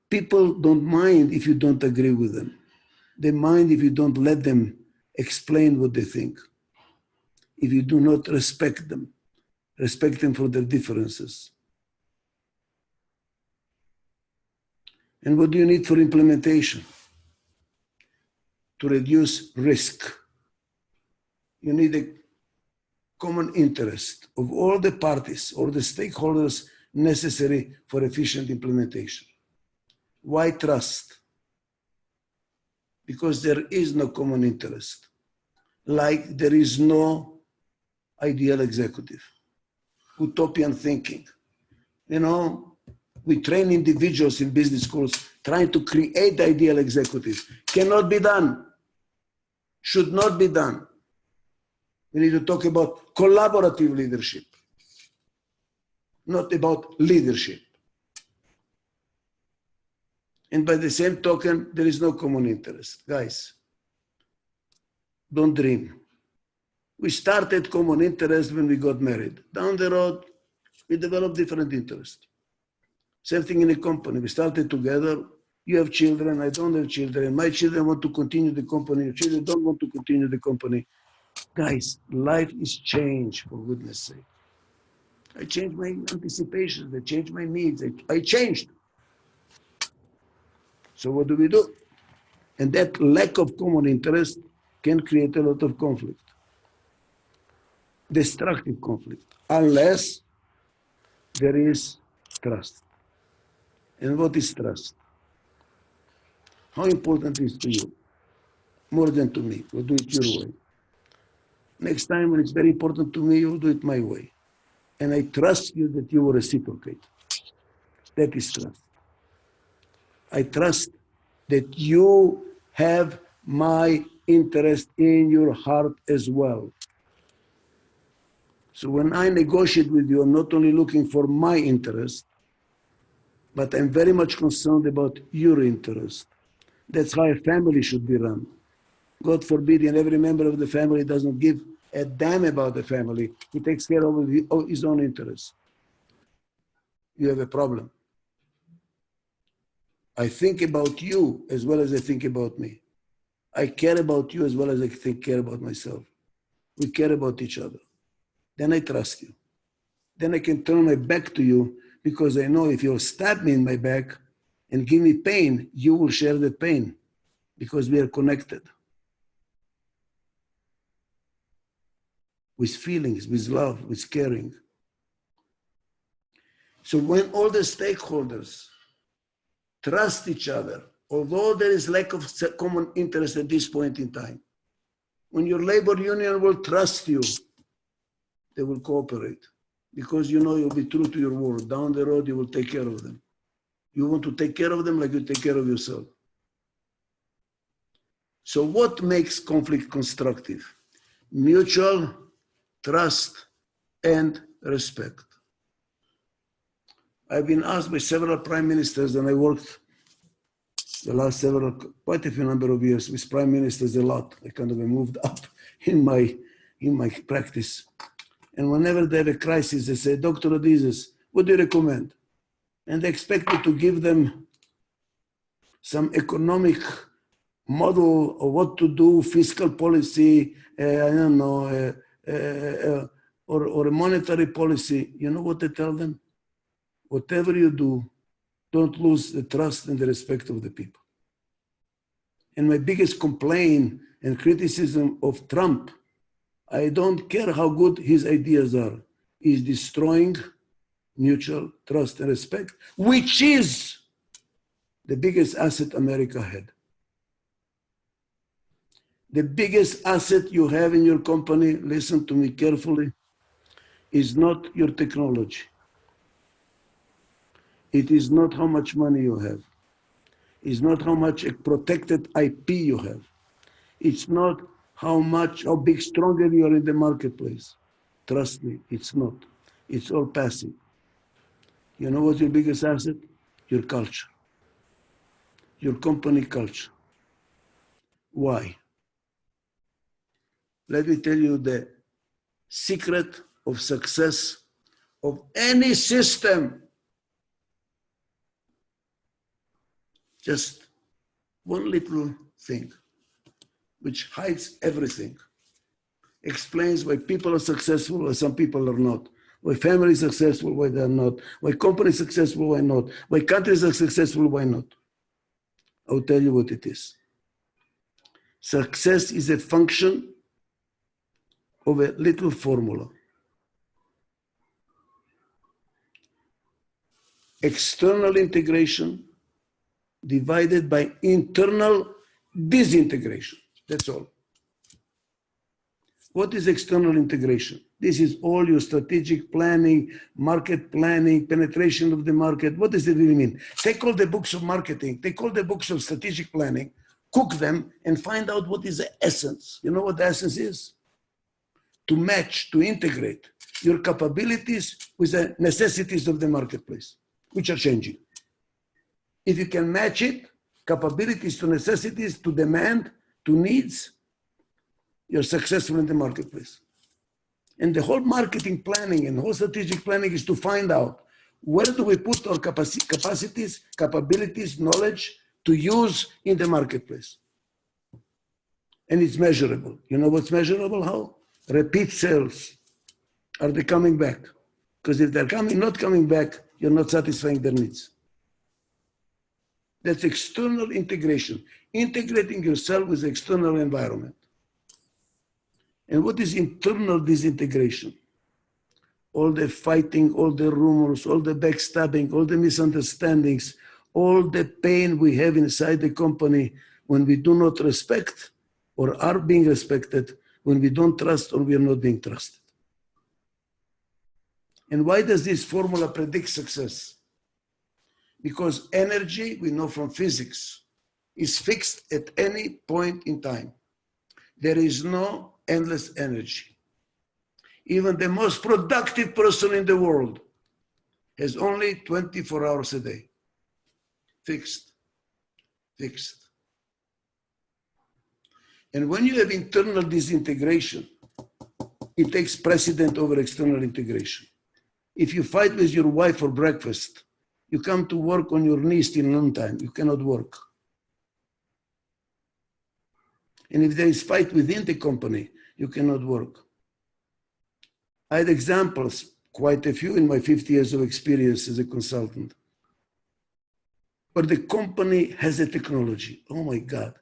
People don't mind if you don't agree with them. They mind if you don't let them explain what they think. If you do not respect them for their differences. And what do you need for implementation? To reduce risk. You need a common interest of all the parties or the stakeholders necessary for efficient implementation. Why trust? Because there is no common interest. Like there is no ideal executive. Utopian thinking. You know, we train individuals in business schools trying to create ideal executives. Cannot be done. Should not be done. We need to talk about collaborative leadership, not about leadership. And by the same token, there is no common interest. Guys, don't dream. We started common interest when we got married. Down the road, we developed different interests. Same thing in a company. We started together. You have children, I don't have children. My children want to continue the company. Your children don't want to continue the company. Guys, life is changed, for goodness sake. I changed my anticipations. I changed my needs. I changed. So what do we do? And that lack of common interest can create a lot of conflict. Destructive conflict, unless there is trust. And what is trust? How important is it to you? More than to me. We'll do it your way. Next time when it's very important to me, you'll do it my way. And I trust you that you will reciprocate. That is trust. I trust that you have my interest in your heart as well. So when I negotiate with you, I'm not only looking for my interest, but I'm very much concerned about your interest. That's how a family should be run. God forbid, and every member of the family doesn't give a damn about the family. He takes care of his own interests. You have a problem. I think about you as well as I think about me. I care about you as well as I care about myself. We care about each other. Then I trust you. Then I can turn my back to you because I know if you'll stab me in my back and give me pain, you will share the pain because we are connected. With feelings, with love, with caring. So when all the stakeholders trust each other, although there is lack of common interest at this point in time, when your labor union will trust you, they will cooperate because you know you'll be true to your word. Down the road, you will take care of them. You want to take care of them like you take care of yourself. So what makes conflict constructive? Mutual trust and respect. I've been asked by several prime ministers, and I worked the last quite a few number of years with prime ministers a lot. I kind of moved up in my practice. And whenever they have a crisis, they say, Dr. Adizes, what do you recommend? And they expect me to give them some economic model of what to do, fiscal policy, I don't know, or a monetary policy, you know what I tell them? Whatever you do, don't lose the trust and the respect of the people. And my biggest complaint and criticism of Trump, I don't care how good his ideas are, is destroying mutual trust and respect, which is the biggest asset America had. The biggest asset you have in your company, listen to me carefully, is not your technology. It is not how much money you have. It's not how much protected IP you have. It's not how big, stronger you are in the marketplace. Trust me, it's not. It's all passive. You know what's your biggest asset? Your culture. Your company culture. Why? Let me tell you the secret of success of any system. Just one little thing, which hides everything, explains why people are successful, why some people are not, why family is successful, why they're not, why company is successful, why not, why countries are successful, why not. I'll tell you what it is. Success is a function of a little formula. External integration divided by internal disintegration. That's all. What is external integration? This is all your strategic planning, market planning, penetration of the market. What does it really mean? Take all the books of marketing, take all the books of strategic planning, cook them, and find out what is the essence. You know what the essence is? To match, to integrate your capabilities with the necessities of the marketplace, which are changing. If you can match it, capabilities to necessities, to demand, to needs, you're successful in the marketplace. And the whole marketing planning and whole strategic planning is to find out where do we put our capacities, capabilities, knowledge to use in the marketplace. And it's measurable. You know what's measurable? How? Repeat sales. Are they coming back? Because if they're not coming back, you're not satisfying their needs. That's external integration, integrating yourself with the external environment. And what is internal disintegration? All the fighting, all the rumors, all the backstabbing, all the misunderstandings, all the pain we have inside the company when we do not respect or are being respected, when we don't trust or we are not being trusted. And why does this formula predict success? Because energy, we know from physics, is fixed at any point in time. There is no endless energy. Even the most productive person in the world has only 24 hours a day. Fixed. Fixed. And when you have internal disintegration, it takes precedent over external integration. If you fight with your wife for breakfast, you come to work on your knees till noontime. You cannot work. And if there is fight within the company, you cannot work. I had examples, quite a few in my 50 years of experience as a consultant, where the company has a technology. Oh my God,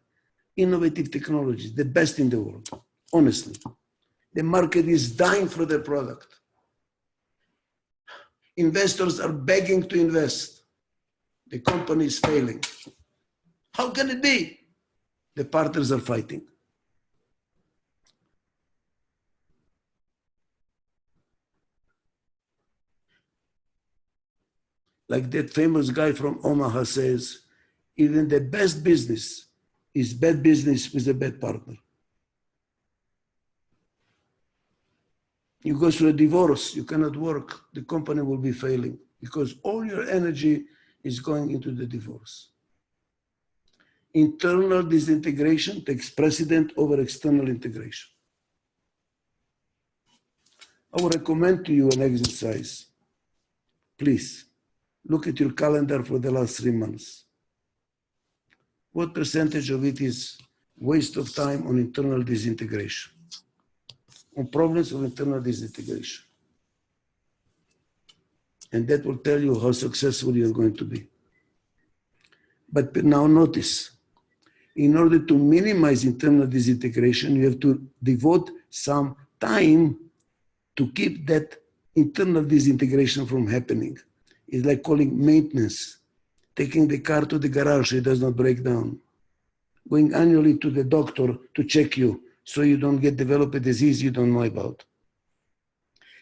innovative technology, the best in the world, honestly. The market is dying for their product. Investors are begging to invest. The company is failing. How can it be? The partners are fighting. Like that famous guy from Omaha says, even the best business is bad business with a bad partner. You go through a divorce, you cannot work, the company will be failing because all your energy is going into the divorce. Internal disintegration takes precedent over external integration. I would recommend to you an exercise. Please, look at your calendar for the last 3 months. what percentage of it is waste of time on internal disintegration, on problems of internal disintegration. And that will tell you how successful you're going to be. But now notice, in order to minimize internal disintegration, you have to devote some time to keep that internal disintegration from happening. It's like calling maintenance, taking the car to the garage so it does not break down, going annually to the doctor to check you so you don't develop a disease you don't know about.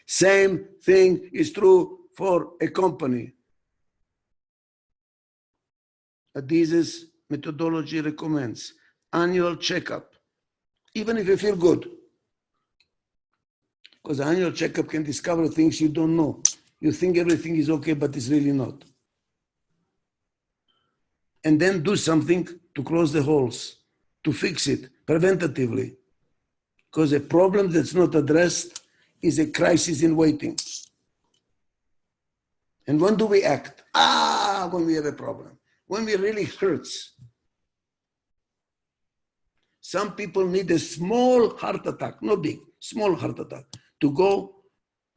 Same thing is true for a company. Adizes methodology recommends annual checkup, even if you feel good. Because annual checkup can discover things you don't know. You think everything is okay, but it's really not. And then do something to close the holes, to fix it preventatively. Because a problem that's not addressed is a crisis in waiting. And when do we act? When we have a problem. When it really hurts. Some people need a small heart attack, not big, small heart attack, to go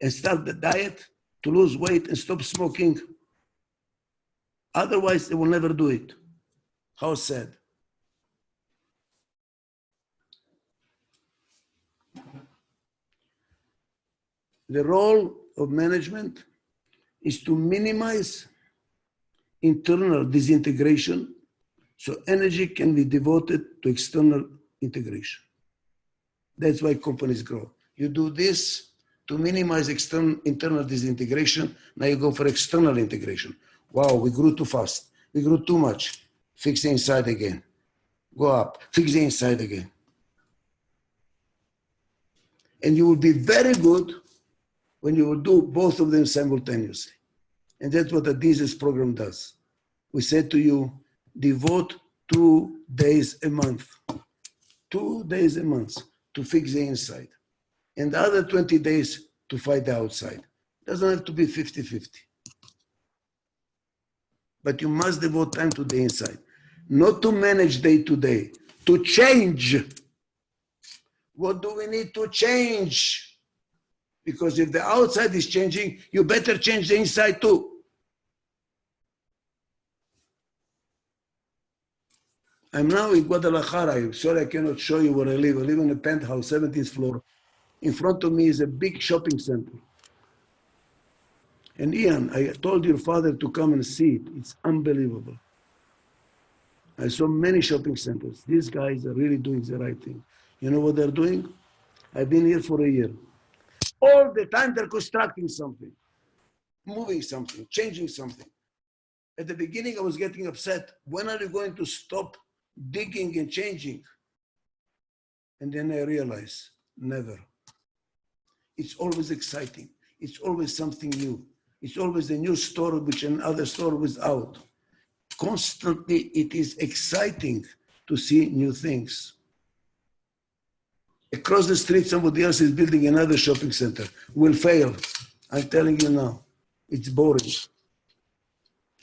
and start the diet, to lose weight and stop smoking. Otherwise, they will never do it. How sad. The role of management is to minimize internal disintegration so energy can be devoted to external integration. That's why companies grow. You do this to minimize internal disintegration. Now you go for external integration. Wow, we grew too fast. We grew too much. Fix the inside again. Go up. Fix the inside again. And you will be very good when you will do both of them simultaneously. And that's what the DISintegration program does. We said to you, devote 2 days a month. 2 days a month to fix the inside. And the other 20 days to fight the outside. Doesn't have to be 50-50. But you must devote time to the inside. Not to manage day to day, to change. What do we need to change? Because if the outside is changing, you better change the inside too. I'm now in Guadalajara. I'm sorry I cannot show you where I live. I live on a penthouse, 17th floor. In front of me is a big shopping center. And Ian, I told your father to come and see it. It's unbelievable. I saw many shopping centers. These guys are really doing the right thing. You know what they're doing? I've been here for a year. All the time they're constructing something, moving something, changing something. At the beginning I was getting upset. When are you going to stop digging and changing? And then I realized, never. It's always exciting. It's always something new. It's always a new store which another store was out. Constantly it is exciting to see new things. Across the street, somebody else is building another shopping center. Will fail. I'm telling you now. It's boring.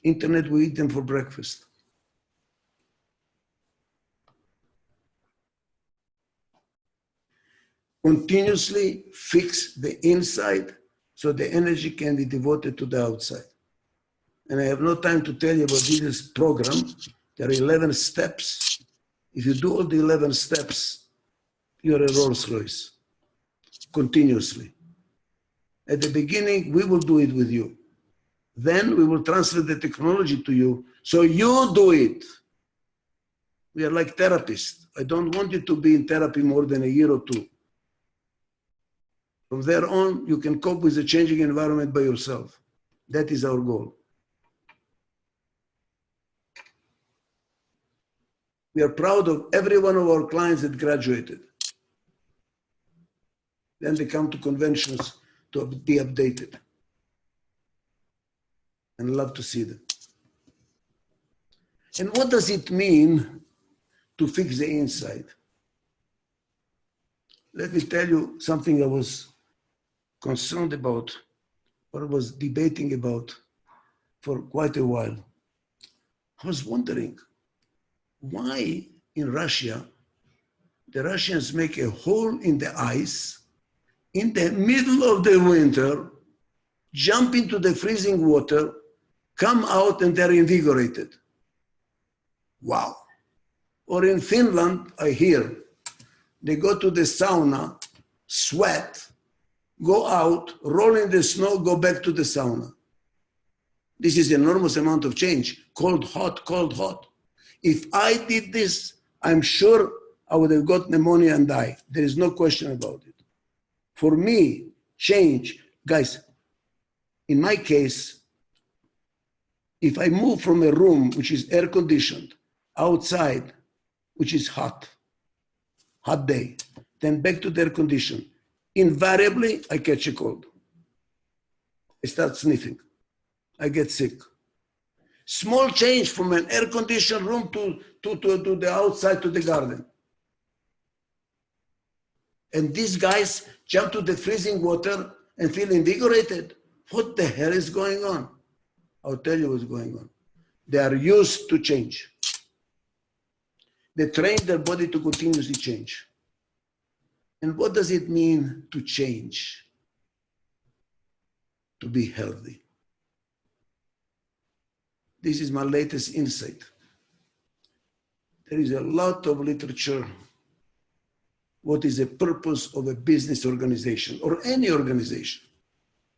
Internet, we eat them for breakfast. Continuously fix the inside so the energy can be devoted to the outside. And I have no time to tell you about this program. There are 11 steps. If you do all the 11 steps, you're a Rolls Royce, continuously. At the beginning, we will do it with you. Then we will transfer the technology to you, so you do it. We are like therapists. I don't want you to be in therapy more than a year or two. From there on, you can cope with the changing environment by yourself. That is our goal. We are proud of every one of our clients that graduated. Then they come to conventions to be updated. And I love to see them. And what does it mean to fix the inside? Let me tell you something I was concerned about, or I was debating about for quite a while. I was wondering, why in Russia, the Russians make a hole in the ice in the middle of the winter, jump into the freezing water, come out and they're invigorated. Wow. Or in Finland, I hear, they go to the sauna, sweat, go out, roll in the snow, go back to the sauna. This is an enormous amount of change. Cold, hot, cold, hot. If I did this, I'm sure I would have got pneumonia and died. There is no question about it. For me, change, guys, in my case, if I move from a room which is air conditioned outside, which is hot day, then back to the air condition, invariably I catch a cold. I start sniffing. I get sick. Small change from an air conditioned room to the outside, to the garden. And these guys jump to the freezing water and feel invigorated. What the hell is going on? I'll tell you what's going on. They are used to change. They train their body to continuously change. And what does it mean to change? To be healthy. This is my latest insight. There is a lot of literature. What is the purpose of a business organization or any organization?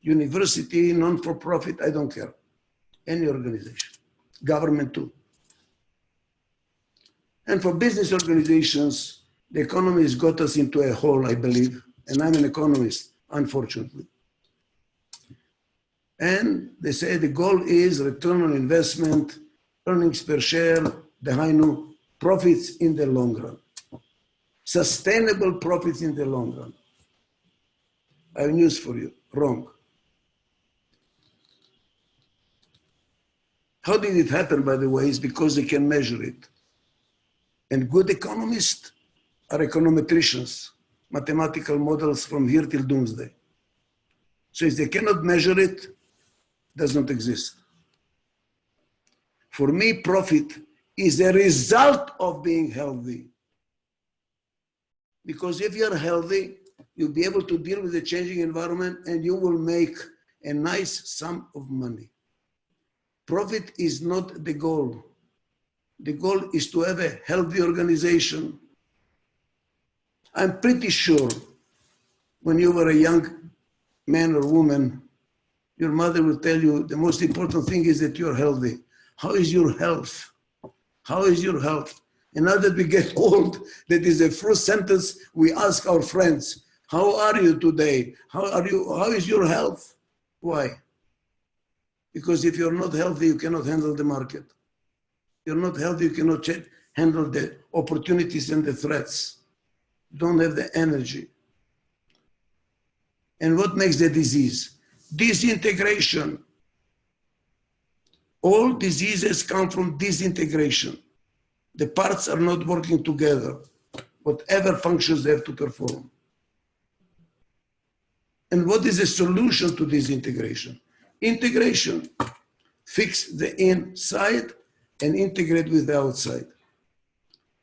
University, non-for-profit, I don't care. Any organization, government too. And for business organizations, the economy has got us into a hole, I believe, and I'm an economist, unfortunately. And they say the goal is return on investment, earnings per share, the profits in the long run. Sustainable profits in the long run. I have news for you, wrong. How did it happen, by the way, is because they can measure it. And good economists are econometricians, mathematical models from here till doomsday. So if they cannot measure it, it does not exist. For me, profit is a result of being healthy. Because if you're healthy, you'll be able to deal with the changing environment and you will make a nice sum of money. Profit is not the goal. The goal is to have a healthy organization. I'm pretty sure when you were a young man or woman, your mother will tell you the most important thing is that you're healthy. How is your health? How is your health? And now that we get old, that is the first sentence we ask our friends. How are you today? How is your health? Why? Because if you're not healthy, you cannot handle the market. You're not healthy, you cannot handle the opportunities and the threats. You don't have the energy. And what makes the disease? Disintegration. All diseases come from disintegration. The parts are not working together, whatever functions they have to perform. And what is the solution to disintegration? Integration. Fix the inside and integrate with the outside.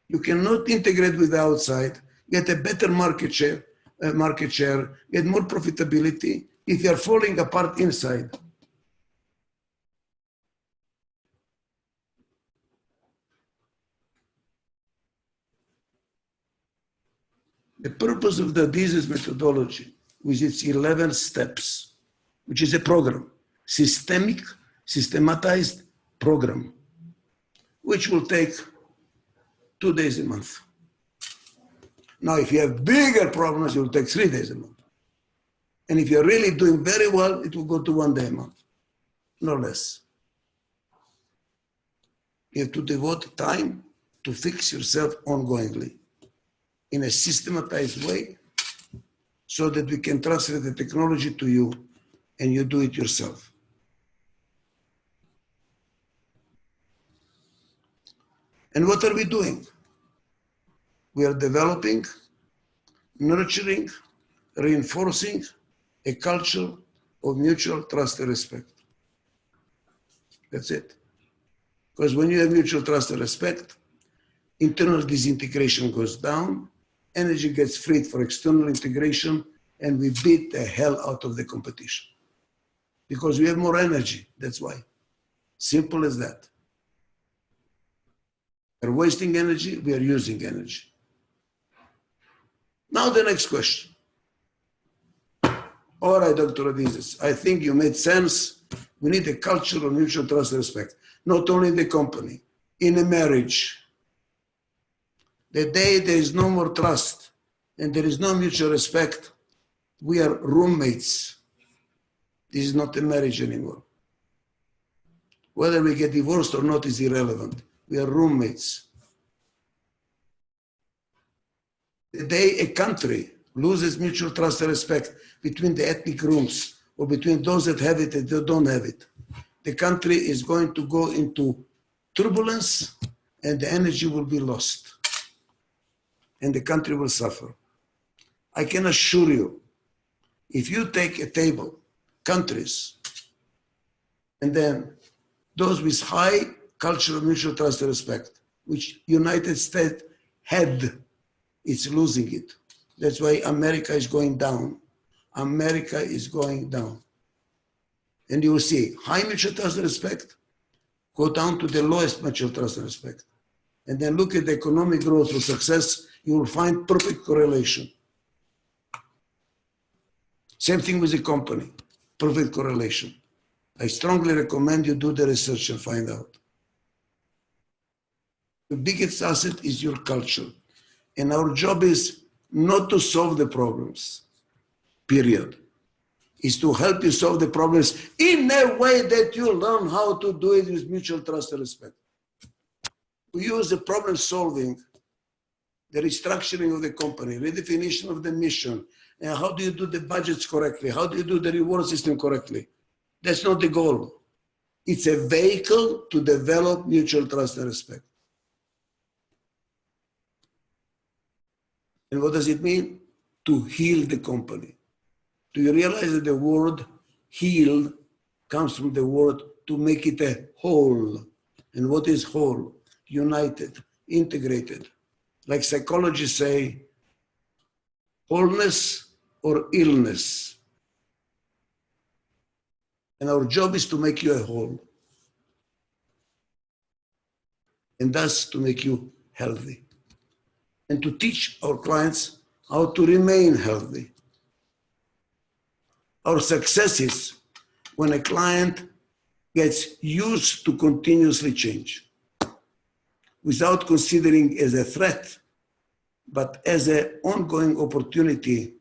You cannot integrate with the outside, get a better market share, get more profitability if you're falling apart inside. The purpose of the Adizes methodology, with its 11 steps, which is a program, systematized program, which will take 2 days a month. Now, if you have bigger problems, it will take 3 days a month. And if you're really doing very well, it will go to 1 day a month, no less. You have to devote time to fix yourself ongoingly in a systematized way so that we can transfer the technology to you and you do it yourself. And what are we doing? We are developing, nurturing, reinforcing a culture of mutual trust and respect. That's it. Because when you have mutual trust and respect, internal disintegration goes down, energy gets freed for external integration, and we beat the hell out of the competition. Because we have more energy, that's why. Simple as that. We're wasting energy, we are using energy. Now the next question. All right, Dr. Adizes, I think you made sense. We need a culture of mutual trust and respect, not only in the company, in a marriage. The day there is no more trust and there is no mutual respect, we are roommates. This is not a marriage anymore. Whether we get divorced or not is irrelevant. We are roommates. The day a country loses mutual trust and respect between the ethnic groups or between those that have it and those that don't have it, the country is going to go into turbulence and the energy will be lost. And the country will suffer. I can assure you, if you take a table, countries, and then those with high culture of mutual trust and respect, which United States had, it's losing it. That's why America is going down. America is going down. And you will see high mutual trust and respect go down to the lowest mutual trust and respect. And then look at the economic growth or success, you will find perfect correlation. Same thing with the company, perfect correlation. I strongly recommend you do the research and find out. The biggest asset is your culture. And our job is not to solve the problems, period. Is to help you solve the problems in a way that you learn how to do it with mutual trust and respect. We use the problem solving, the restructuring of the company, redefinition of the mission, and how do you do the budgets correctly? How do you do the reward system correctly? That's not the goal. It's a vehicle to develop mutual trust and respect. And what does it mean? To heal the company. Do you realize that the word heal comes from the word to make it a whole? And what is whole? United, integrated. Like psychologists say, wholeness or illness. And our job is to make you a whole. And thus to make you healthy. And to teach our clients how to remain healthy. Our success is when a client gets used to continuously change without considering as a threat, but as an ongoing opportunity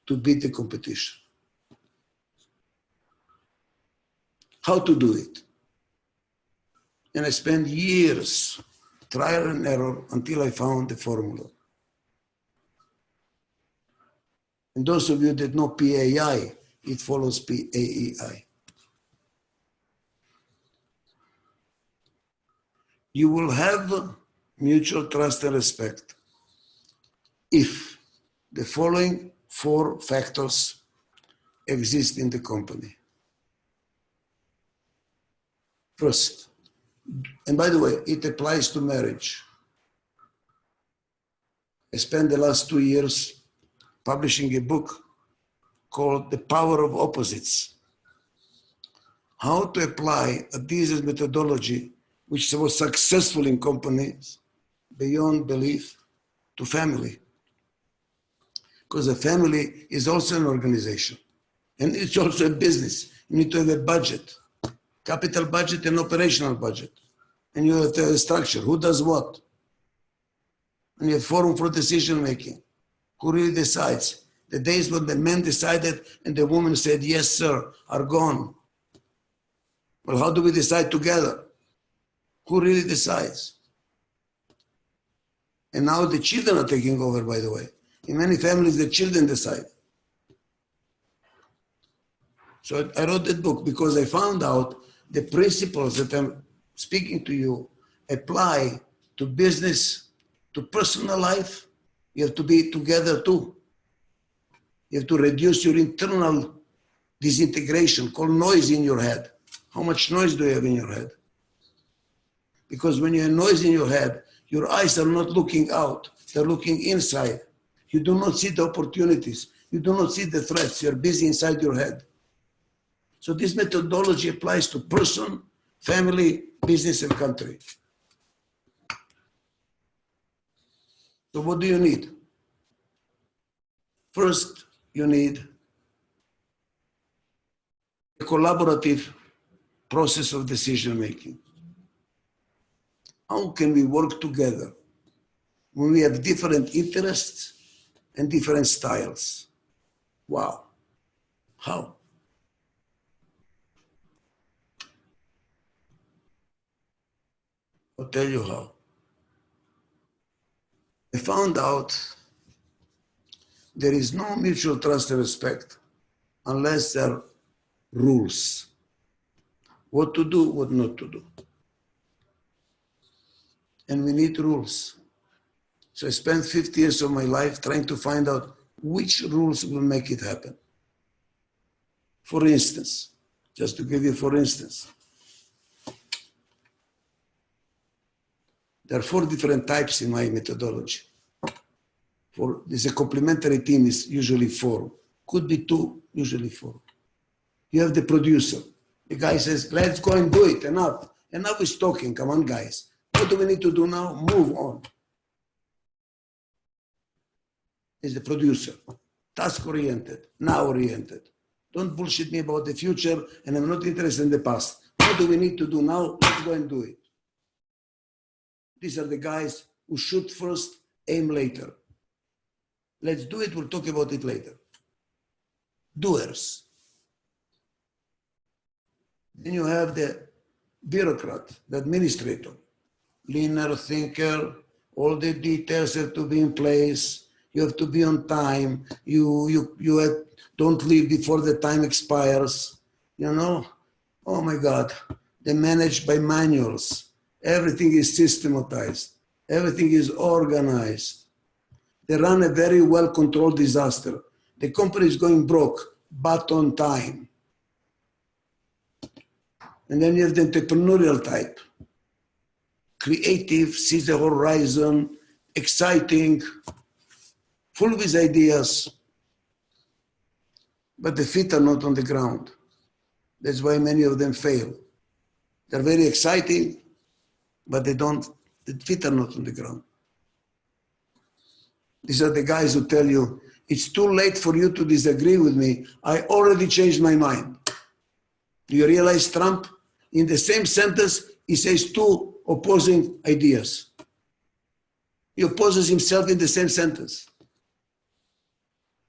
to beat the competition. How to do it? And I spent years, trial and error, until I found the formula. And those of you that know PAI, it follows PAEI. You will have mutual trust and respect if the following 4 factors exist in the company. First, and by the way, it applies to marriage. I spent the last 2 years publishing a book called The Power of Opposites. How to apply Adizes methodology, which was successful in companies beyond belief, to family. Because a family is also an organization. And it's also a business. You need to have a budget, capital budget and operational budget. And you have to have a structure. Who does what? And you have forum for decision making. Who really decides? The days when the men decided and the woman said, yes, sir, are gone. Well, how do we decide together? Who really decides? And now the children are taking over, by the way. In many families, the children decide. So I wrote that book because I found out the principles that I'm speaking to you apply to business, to personal life. You have to be together too. You have to reduce your internal disintegration, called noise in your head. How much noise do you have in your head? Because when you have noise in your head, your eyes are not looking out, they're looking inside. You do not see the opportunities. You do not see the threats. You're busy inside your head. So this methodology applies to person, family, business, and country. So what do you need? First, you need a collaborative process of decision making. How can we work together when we have different interests and different styles? Wow. How? I'll tell you how. I found out there is no mutual trust and respect unless there are rules. What to do, what not to do. And we need rules. So I spent 50 years of my life trying to find out which rules will make it happen. For instance, just to give you for instance, there are 4 different types in my methodology. There's a complementary team is usually 4. Could be 2, usually 4. You have the producer. The guy says, let's go and do it, enough. Enough is talking, come on guys. What do we need to do now? Move on. Is the producer. Task-oriented, now-oriented. Don't bullshit me about the future, and I'm not interested in the past. What do we need to do now? Let's go and do it. These are the guys who shoot first, aim later. Let's do it, we'll talk about it later. Doers. Then you have the bureaucrat, the administrator, linear thinker, all the details have to be in place. You have to be on time. Don't leave before the time expires. You know, oh my God, they're managed by manuals. Everything is systematized. Everything is organized. They run a very well-controlled disaster. The company is going broke, but on time. And then you have the entrepreneurial type. Creative, sees the horizon, exciting, full with ideas, but the feet are not on the ground. That's why many of them fail. They're very exciting, but the feet are not on the ground. These are the guys who tell you, it's too late for you to disagree with me. I already changed my mind. Do you realize Trump, in the same sentence, he says 2 opposing ideas. He opposes himself in the same sentence.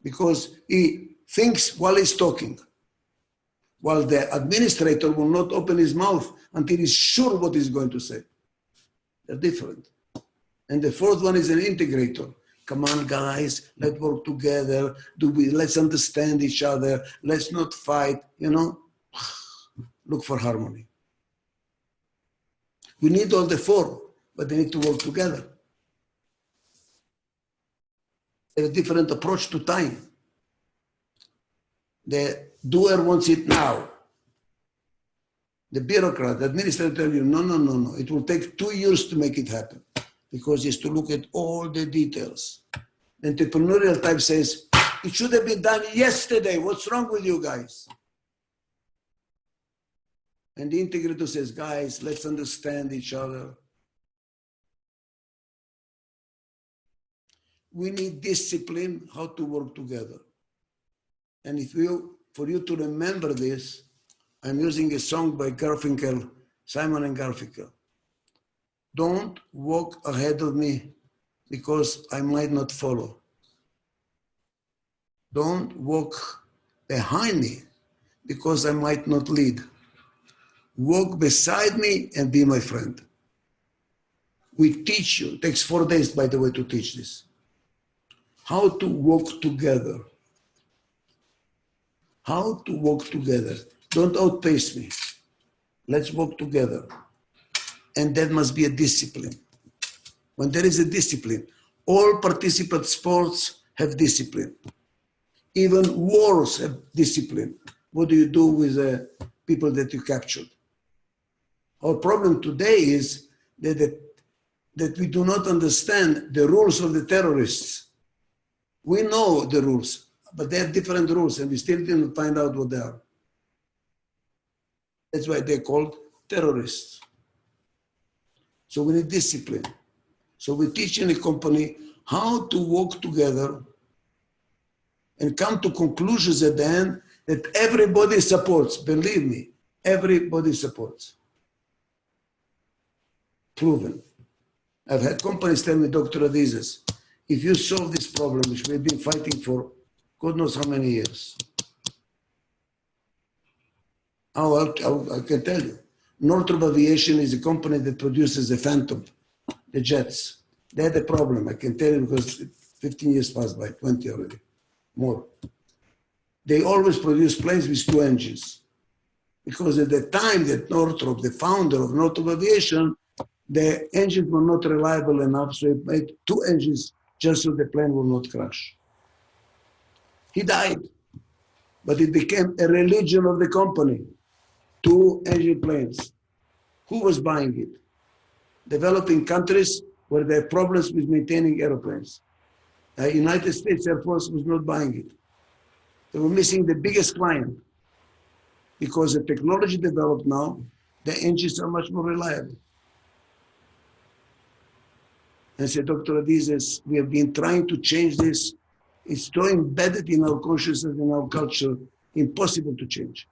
Because he thinks while he's talking, while the administrator will not open his mouth until he's sure what he's going to say. They're different. And the 4th one is an integrator. Come on, guys, let's work together. Let's understand each other. Let's not fight, you know. Look for harmony. We need all the 4, but they need to work together. They have a different approach to time. The doer wants it now. The bureaucrat, the administrator tell you, no. It will take 2 years to make it happen because he has to look at all the details. The entrepreneurial type says, it should have been done yesterday. What's wrong with you guys? And the integrator says, guys, let's understand each other. We need discipline, how to work together. And for you to remember this, I'm using a song by Garfunkel, Simon and Garfunkel. Don't walk ahead of me because I might not follow. Don't walk behind me because I might not lead. Walk beside me and be my friend. We teach you, it takes 4 days, by the way, to teach this. How to walk together. How to walk together. Don't outpace me. Let's walk together. And that must be a discipline. When there is a discipline, all participant sports have discipline. Even wars have discipline. What do you do with the people that you captured? Our problem today is that we do not understand the rules of the terrorists. We know the rules, but they have different rules, and we still didn't find out what they are. That's why they're called terrorists. So we need discipline. So we teach in a company how to work together and come to conclusions at the end that everybody supports. Believe me, everybody supports. Proven. I've had companies tell me, Dr. Adizes, if you solve this problem, which we've been fighting for God knows how many years. I can tell you. Northrop Aviation is a company that produces the Phantom, the jets. They had a problem, I can tell you, because 15 years passed by, 20 already, more. They always produce planes with 2 engines. Because at the time that Northrop, the founder of Northrop Aviation, the engines were not reliable enough, so he made 2 engines just so the plane will not crash. He died, but it became a religion of the company. 2 engine planes. Who was buying it? Developing countries where they have problems with maintaining airplanes. The United States Air Force was not buying it. They were missing the biggest client because the technology developed now, the engines are much more reliable. And I said, Dr. Adizes, we have been trying to change this. It's so embedded in our consciousness, in our culture, impossible to change.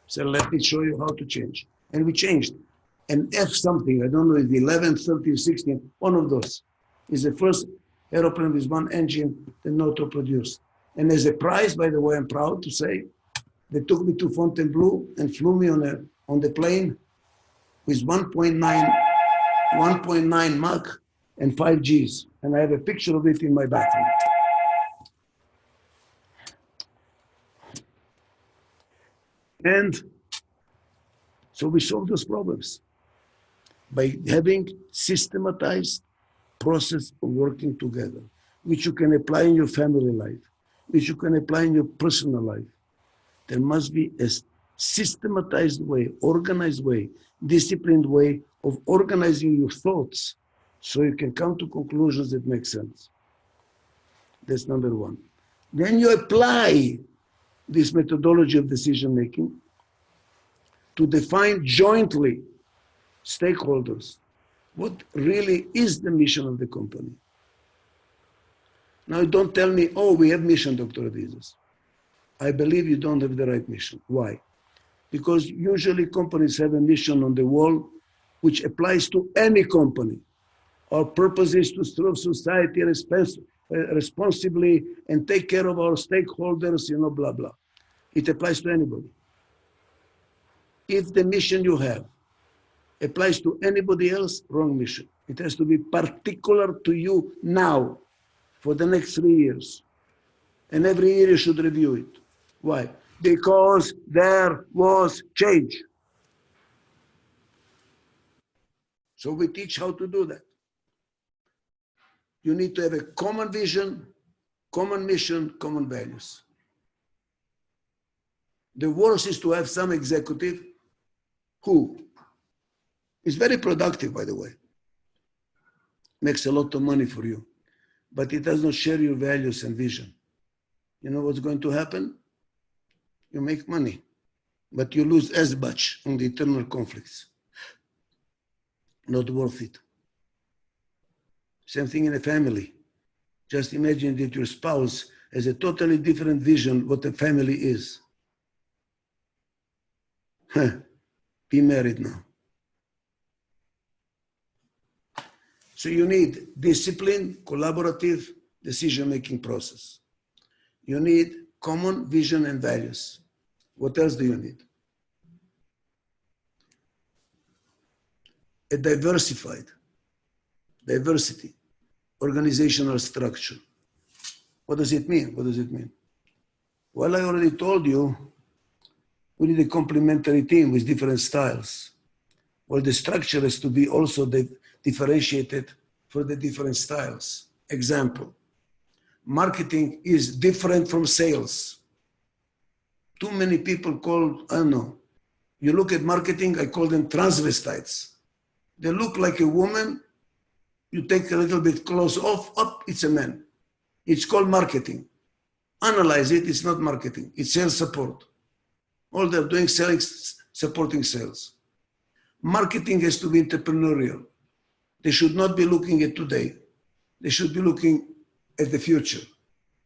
So let me show you how to change. And we changed. And F something, I don't know, if 11, 13, 16, one of those is the first aeroplane with 1 engine that Northrop produced. And as a prize, by the way, I'm proud to say, they took me to Fontainebleau and flew me on the plane with 1.9 Mach and 5 Gs. And I have a picture of it in my bathroom. And so we solve those problems by having systematized process of working together, which you can apply in your family life, which you can apply in your personal life. There must be a systematized way, organized way, disciplined way of organizing your thoughts so you can come to conclusions that make sense. That's number 1. Then you apply this methodology of decision making to define jointly stakeholders. What really is the mission of the company? Now don't tell me, oh, we have mission, Dr. Adizes. I believe you don't have the right mission. Why? Because usually companies have a mission on the wall which applies to any company. Our purpose is to serve society responsibly and take care of our stakeholders, blah, blah. It applies to anybody. If the mission you have applies to anybody else, wrong mission. It has to be particular to you now for the next 3 years. And every year you should review it. Why? Because there was change. So we teach how to do that. You need to have a common vision, common mission, common values. The worst is to have some executive who is very productive, by the way, makes a lot of money for you, but it does not share your values and vision. You know what's going to happen? You make money, but you lose as much on the internal conflicts. Not worth it. Same thing in a family. Just imagine that your spouse has a totally different vision what a family is. Be married now. So you need disciplined, collaborative decision-making process. You need common vision and values. What else do you need? A diversity, organizational structure. What does it mean? What does it mean? Well, I already told you, we need a complementary team with different styles. Well, the structure has to be also differentiated for the different styles. Example, marketing is different from sales. Too many people call, I don't know, you look at marketing, I call them transvestites. They look like a woman. You take a little bit clothes off, up, it's a man. It's called marketing. Analyze it, it's not marketing. It's sales support. All they're doing, selling, supporting sales. Marketing has to be entrepreneurial. They should not be looking at today. They should be looking at the future.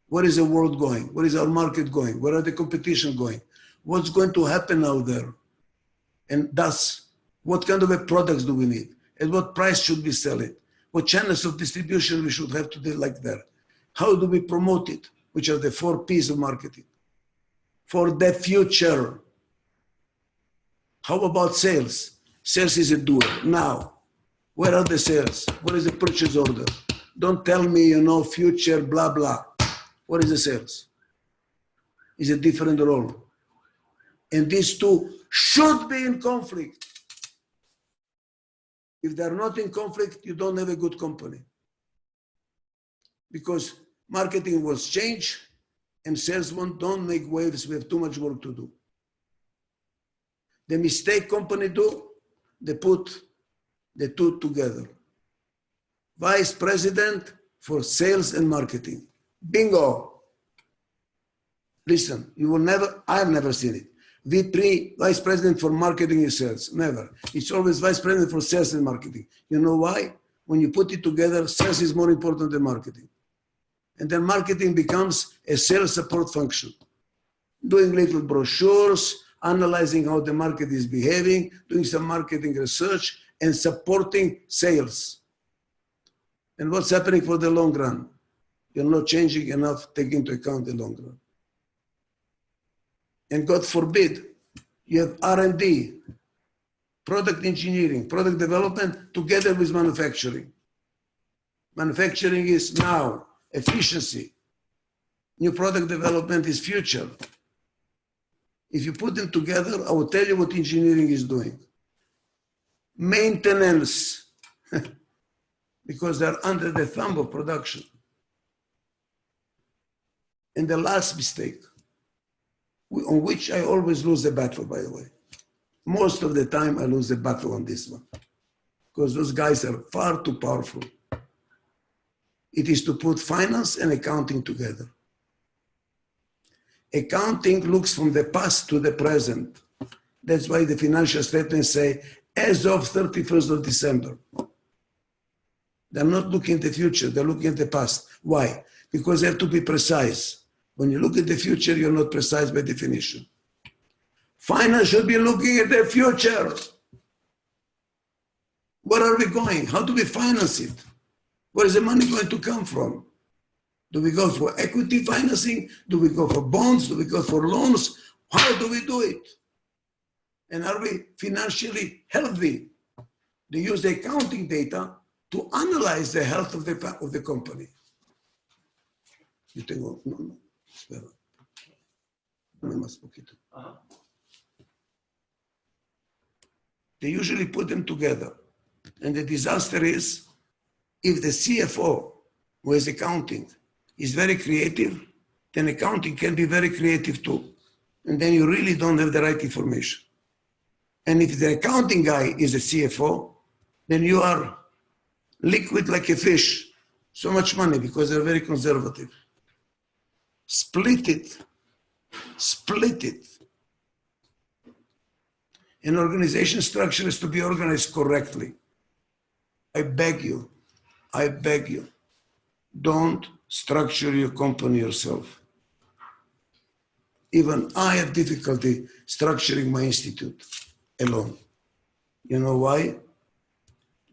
Where is the world going? Where is our market going? Where are the competition going? What's going to happen out there? And thus, what kind of products do we need? At what price should we sell it? What channels of distribution we should have to do like that? How do we promote it? Which are the 4 P's of marketing. For the future. How about sales? Sales is a doer. Now, where are the sales? What is the purchase order? Don't tell me, future, blah, blah. What is the sales? It's a different role. And these two should be in conflict. If they're not in conflict, you don't have a good company. Because marketing will change and sales don't make waves. We have too much work to do. The mistake company do, they put the two together. Vice president for sales and marketing. Bingo. Listen, you will never, I've never seen it. VP, vice president for marketing and sales. Never. It's always vice president for sales and marketing. You know why? When you put it together, sales is more important than marketing. And then marketing becomes a sales support function. Doing little brochures, analyzing how the market is behaving, doing some marketing research, and supporting sales. And what's happening for the long run? You're not changing enough, taking into account the long run. And God forbid, you have R&D, product engineering, product development, together with manufacturing. Manufacturing is now, efficiency. New product development is future. If you put them together, I will tell you what engineering is doing. Maintenance, because they're under the thumb of production. And the last mistake, on which I always lose the battle, by the way. Most of the time, I lose the battle on this one, because those guys are far too powerful. It is to put finance and accounting together. Accounting looks from the past to the present. That's why the financial statements say, as of 31st of December. They're not looking at the future, they're looking at the past. Why? Because they have to be precise. When you look at the future, you're not precise by definition. Finance should be looking at the future. Where are we going? How do we finance it? Where is the money going to come from? Do we go for equity financing? Do we go for bonds? Do we go for loans? How do we do it? And are we financially healthy? They use the accounting data to analyze the health of the company. You think, oh, no, espera. Dame más poquito. They usually put them together. And the disaster is, if the CFO, who is accounting, is very creative, then accounting can be very creative too. And then you really don't have the right information. And if the accounting guy is a CFO, then you are liquid like a fish. So much money because they're very conservative. Split it. Split it. An organization structure is to be organized correctly. I beg you, don't structure your company yourself. Even I have difficulty structuring my institute alone. You know why?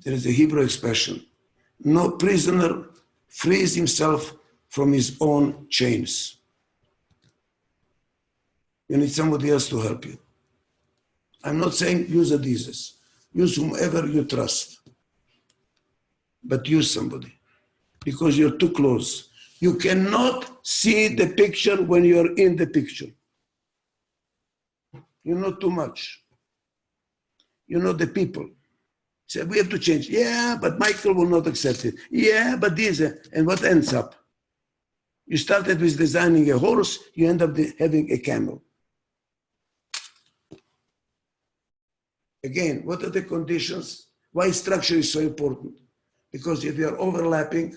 There is a Hebrew expression, no prisoner frees himself from his own chains. You need somebody else to help you. I'm not saying use Adizes. Use whomever you trust. But use somebody, because you're too close. You cannot see the picture when you're in the picture. You know too much. You know the people. Say, we have to change. Yeah, but Michael will not accept it. Yeah, but this, and what ends up? You started with designing a horse, you end up having a camel. Again, what are the conditions Why structure is so important? Because if we are overlapping,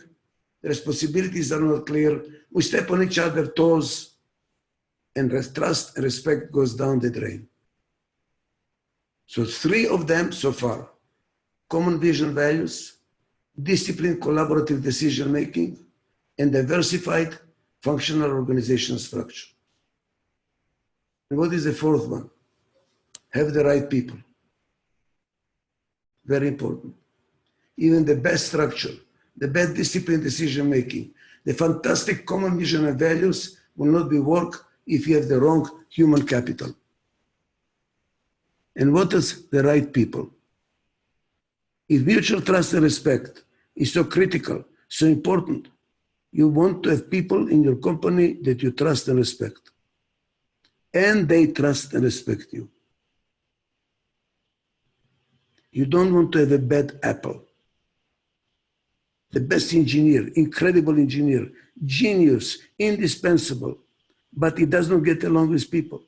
the responsibilities are not clear, we step on each other's toes, and trust and respect goes down the drain. So 3 of them so far: common vision, values, disciplined collaborative decision making, and diversified functional organizational structure. And what is the 4th one? Have the right people. Very important. Even the best structure, the best disciplined decision making, the fantastic common vision and values will not be work if you have the wrong human capital. And what is the right people? If mutual trust and respect is so critical, so important, you want to have people in your company that you trust and respect. And they trust and respect you. You don't want to have a bad apple. The best engineer, incredible engineer, genius, indispensable, but he does not get along with people.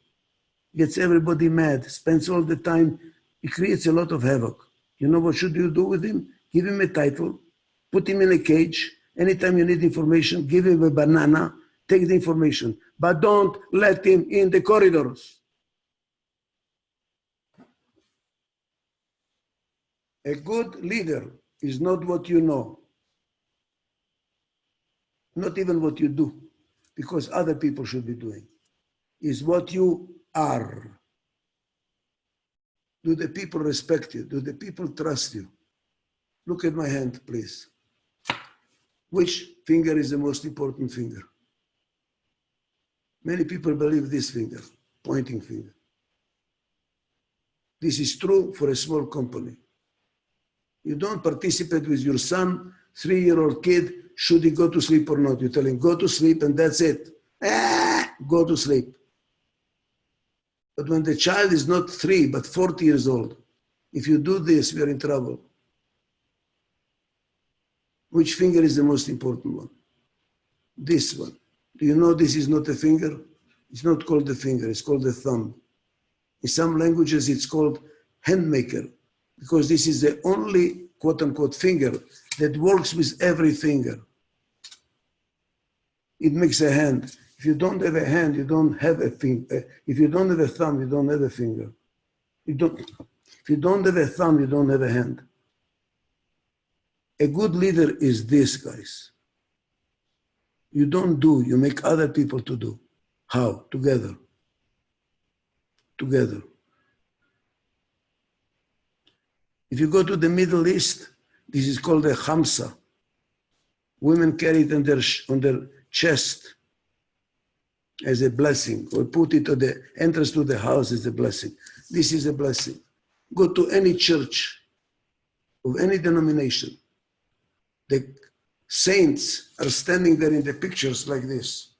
Gets everybody mad, spends all the time, he creates a lot of havoc. You know what should you do with him? Give him a title, put him in a cage. Anytime you need information, give him a banana, take the information, but don't let him in the corridors. A good leader is not what you know, not even what you do, because other people should be doing, is what you are. Do the people respect you? Do the people trust you? Look at my hand, please. Which finger is the most important finger? Many people believe this finger, pointing finger. This is true for a small company. You don't participate with your son, 3-year-old kid, should he go to sleep or not. You tell him, go to sleep, and that's it. Go to sleep. But when the child is not 3, but 40 years old, if you do this, we are in trouble. Which finger is the most important one? This one. Do you know this is not a finger? It's not called the finger, it's called the thumb. In some languages, it's called handmaker, because this is the only quote-unquote finger that works with every finger. It makes a hand. If you don't have a hand, you don't have a finger. If you don't have a thumb, you don't have a finger. If you don't have a thumb, you don't have a hand. A good leader is this, guys. You don't do, you make other people to do. How? Together. Together. If you go to the Middle East, this is called a khamsa. Women carry it on their chest as a blessing, or put it at the entrance to the house as a blessing. This is a blessing. Go to any church of any denomination. The saints are standing there in the pictures like this.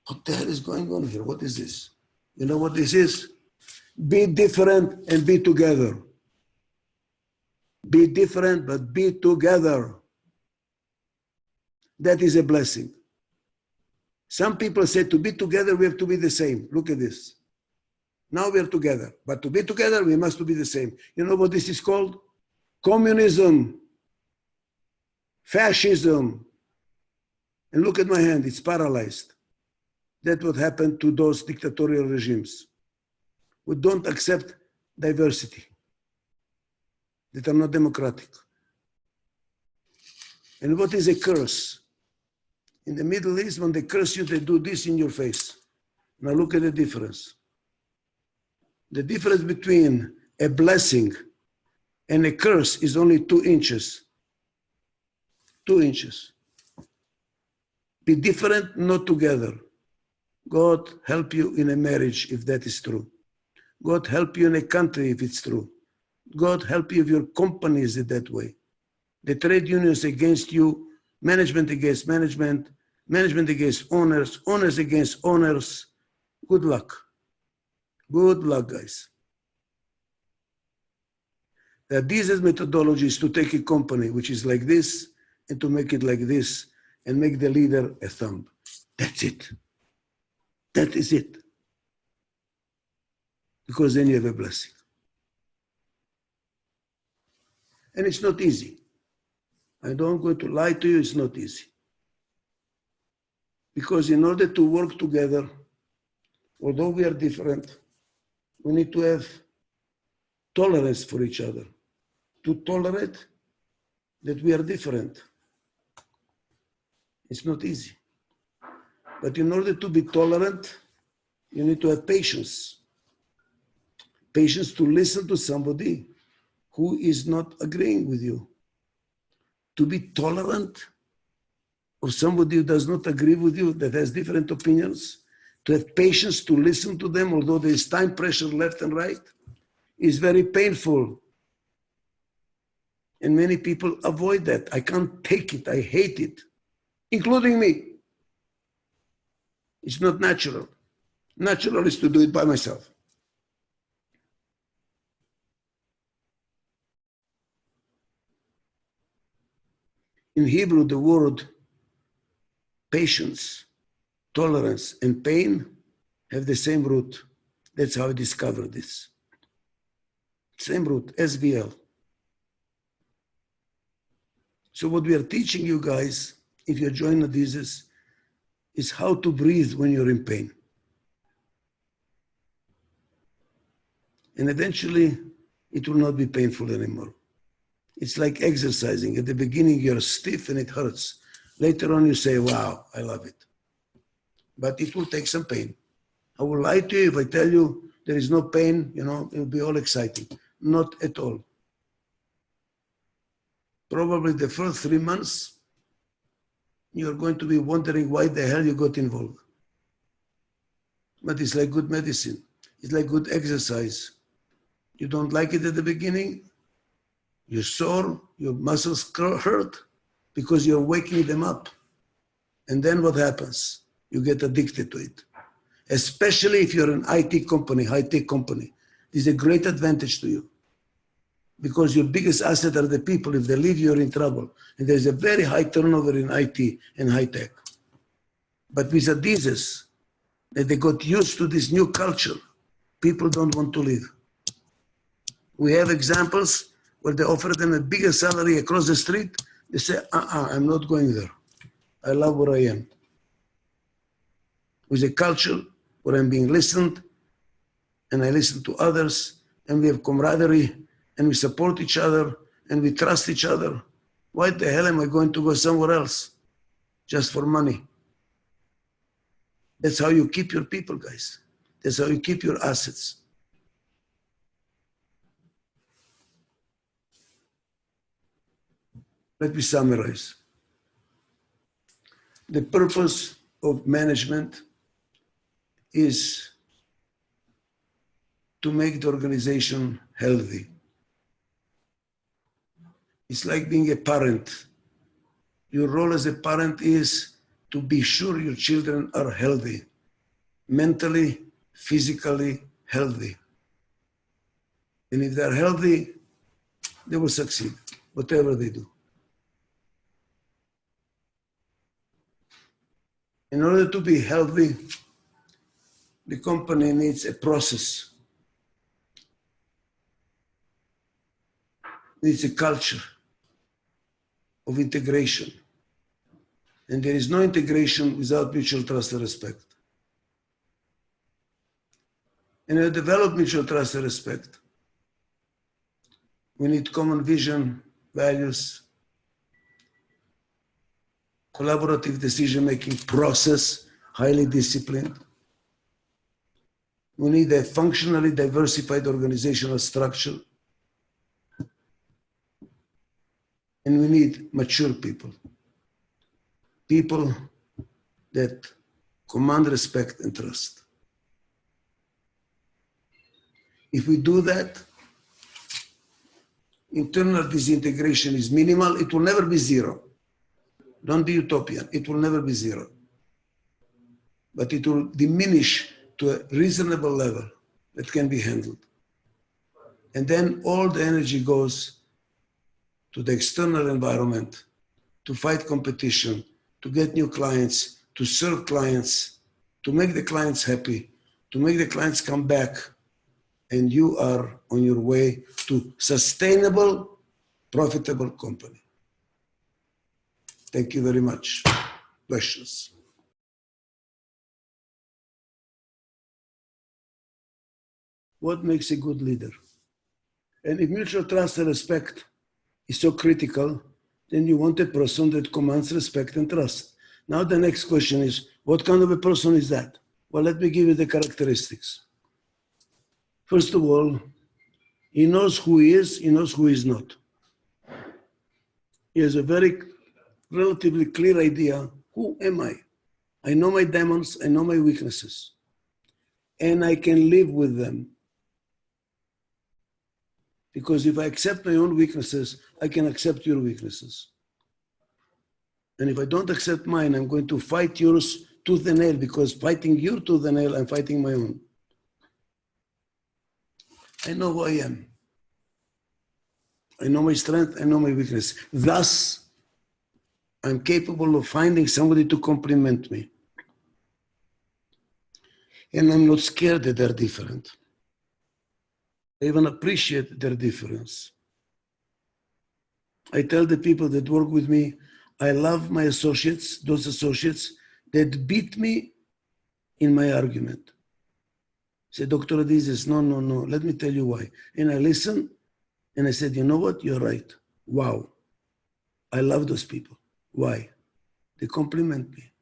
What the hell is going on here? What is this? You know what this is? Be different and be together. Be different, but be together. That is a blessing. Some people say to be together, we have to be the same. Look at this. Now we are together. But to be together, we must be the same. You know what this is called? Communism. Fascism. And look at my hand, it's paralyzed. That's what happened to those dictatorial regimes who don't accept diversity, that are not democratic. And what is a curse? In the Middle East, when they curse you, they do this in your face. Now look at the difference. The difference between a blessing and a curse is only 2 inches. 2 inches. Be different, not together. God help you in a marriage if that is true. God help you in a country if it's true. God help you if your company is that way. The trade unions against you, management against management, management against owners, owners against owners. Good luck. Good luck, guys. The Adizes methodology is to take a company which is like this and to make it like this and make the leader a thumb. That's it. That is it. Because then you have a blessing. And it's not easy. I don't going to lie to you, it's not easy. Because in order to work together, although we are different, we need to have tolerance for each other, to tolerate that we are different. It's not easy. But in order to be tolerant, you need to have patience. Patience to listen to somebody who is not agreeing with you. To be tolerant of somebody who does not agree with you, that has different opinions, to have patience to listen to them, although there is time pressure left and right, is very painful. And many people avoid that. I can't take it, I hate it, including me. It's not natural. Natural is to do it by myself. In Hebrew, the word patience, tolerance, and pain have the same root. That's how I discovered this. Same root, SVL. So what we are teaching you guys, if you join Adizes, is how to breathe when you're in pain. And eventually, it will not be painful anymore. It's like exercising. At the beginning, you're stiff and it hurts. Later on, you say, wow, I love it. But it will take some pain. I will lie to you if I tell you there is no pain, it will be all exciting. Not at all. Probably the first 3 months, you're going to be wondering why the hell you got involved. But it's like good medicine. It's like good exercise. You don't like it at the beginning, you're sore, your muscles hurt because you're waking them up. And then what happens? You get addicted to it. Especially if you're an IT company, high-tech company. This is a great advantage to you. Because your biggest asset are the people. If they leave, you're in trouble. And there's a very high turnover in IT and high-tech. But with Adizes, that they got used to this new culture, people don't want to leave. We have examples where they offer them a bigger salary across the street. They say, I'm not going there. I love where I am. With a culture where I'm being listened, and I listen to others, and we have camaraderie, and we support each other, and we trust each other. Why the hell am I going to go somewhere else just for money? That's how you keep your people, guys. That's how you keep your assets. Let me summarize. The purpose of management is to make the organization healthy. It's like being a parent. Your role as a parent is to be sure your children are healthy, mentally, physically healthy. And if they're healthy, they will succeed, whatever they do. In order to be healthy, the company needs a process, needs a culture of integration. And there is no integration without mutual trust and respect. And to develop mutual trust and respect, we need common vision, values, collaborative decision-making process, highly disciplined. We need a functionally diversified organizational structure. And we need mature people. People that command respect and trust. If we do that, internal disintegration is minimal. It will never be zero. Don't be utopian. It will never be zero. But it will diminish to a reasonable level that can be handled. And then all the energy goes to the external environment, to fight competition, to get new clients, to serve clients, to make the clients happy, to make the clients come back. And you are on your way to sustainable profitable company. Thank you very much. Questions? What makes a good leader? And if mutual trust and respect is so critical, then you want a person that commands respect and trust. Now the next question is, what kind of a person is that? Well, let me give you the characteristics. First of all, he knows who he is, he knows who he is not. He has a very relatively clear idea, who am I? I know my demons, I know my weaknesses, and I can live with them. Because if I accept my own weaknesses, I can accept your weaknesses. And if I don't accept mine, I'm going to fight yours tooth and nail, because fighting your tooth and nail, I'm fighting my own. I know who I am. I know my strength, I know my weakness. Thus, I'm capable of finding somebody to complement me. And I'm not scared that they're different. I even appreciate their difference. I tell the people that work with me, I love my associates, those associates that beat me in my argument. Say, Dr. Adizes, no, let me tell you why. And I listen, and I said, you know what, you're right. Wow, I love those people. Why? They compliment me.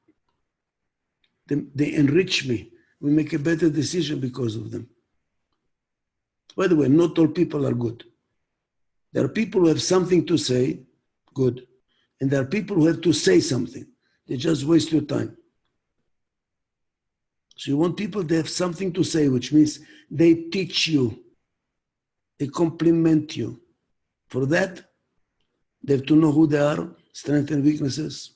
They enrich me. We make a better decision because of them. By the way, not all people are good. There are people who have something to say, good. And there are people who have to say something. They just waste your time. So you want people that have something to say, which means they teach you, they compliment you. For that, they have to know who they are, strengths and weaknesses.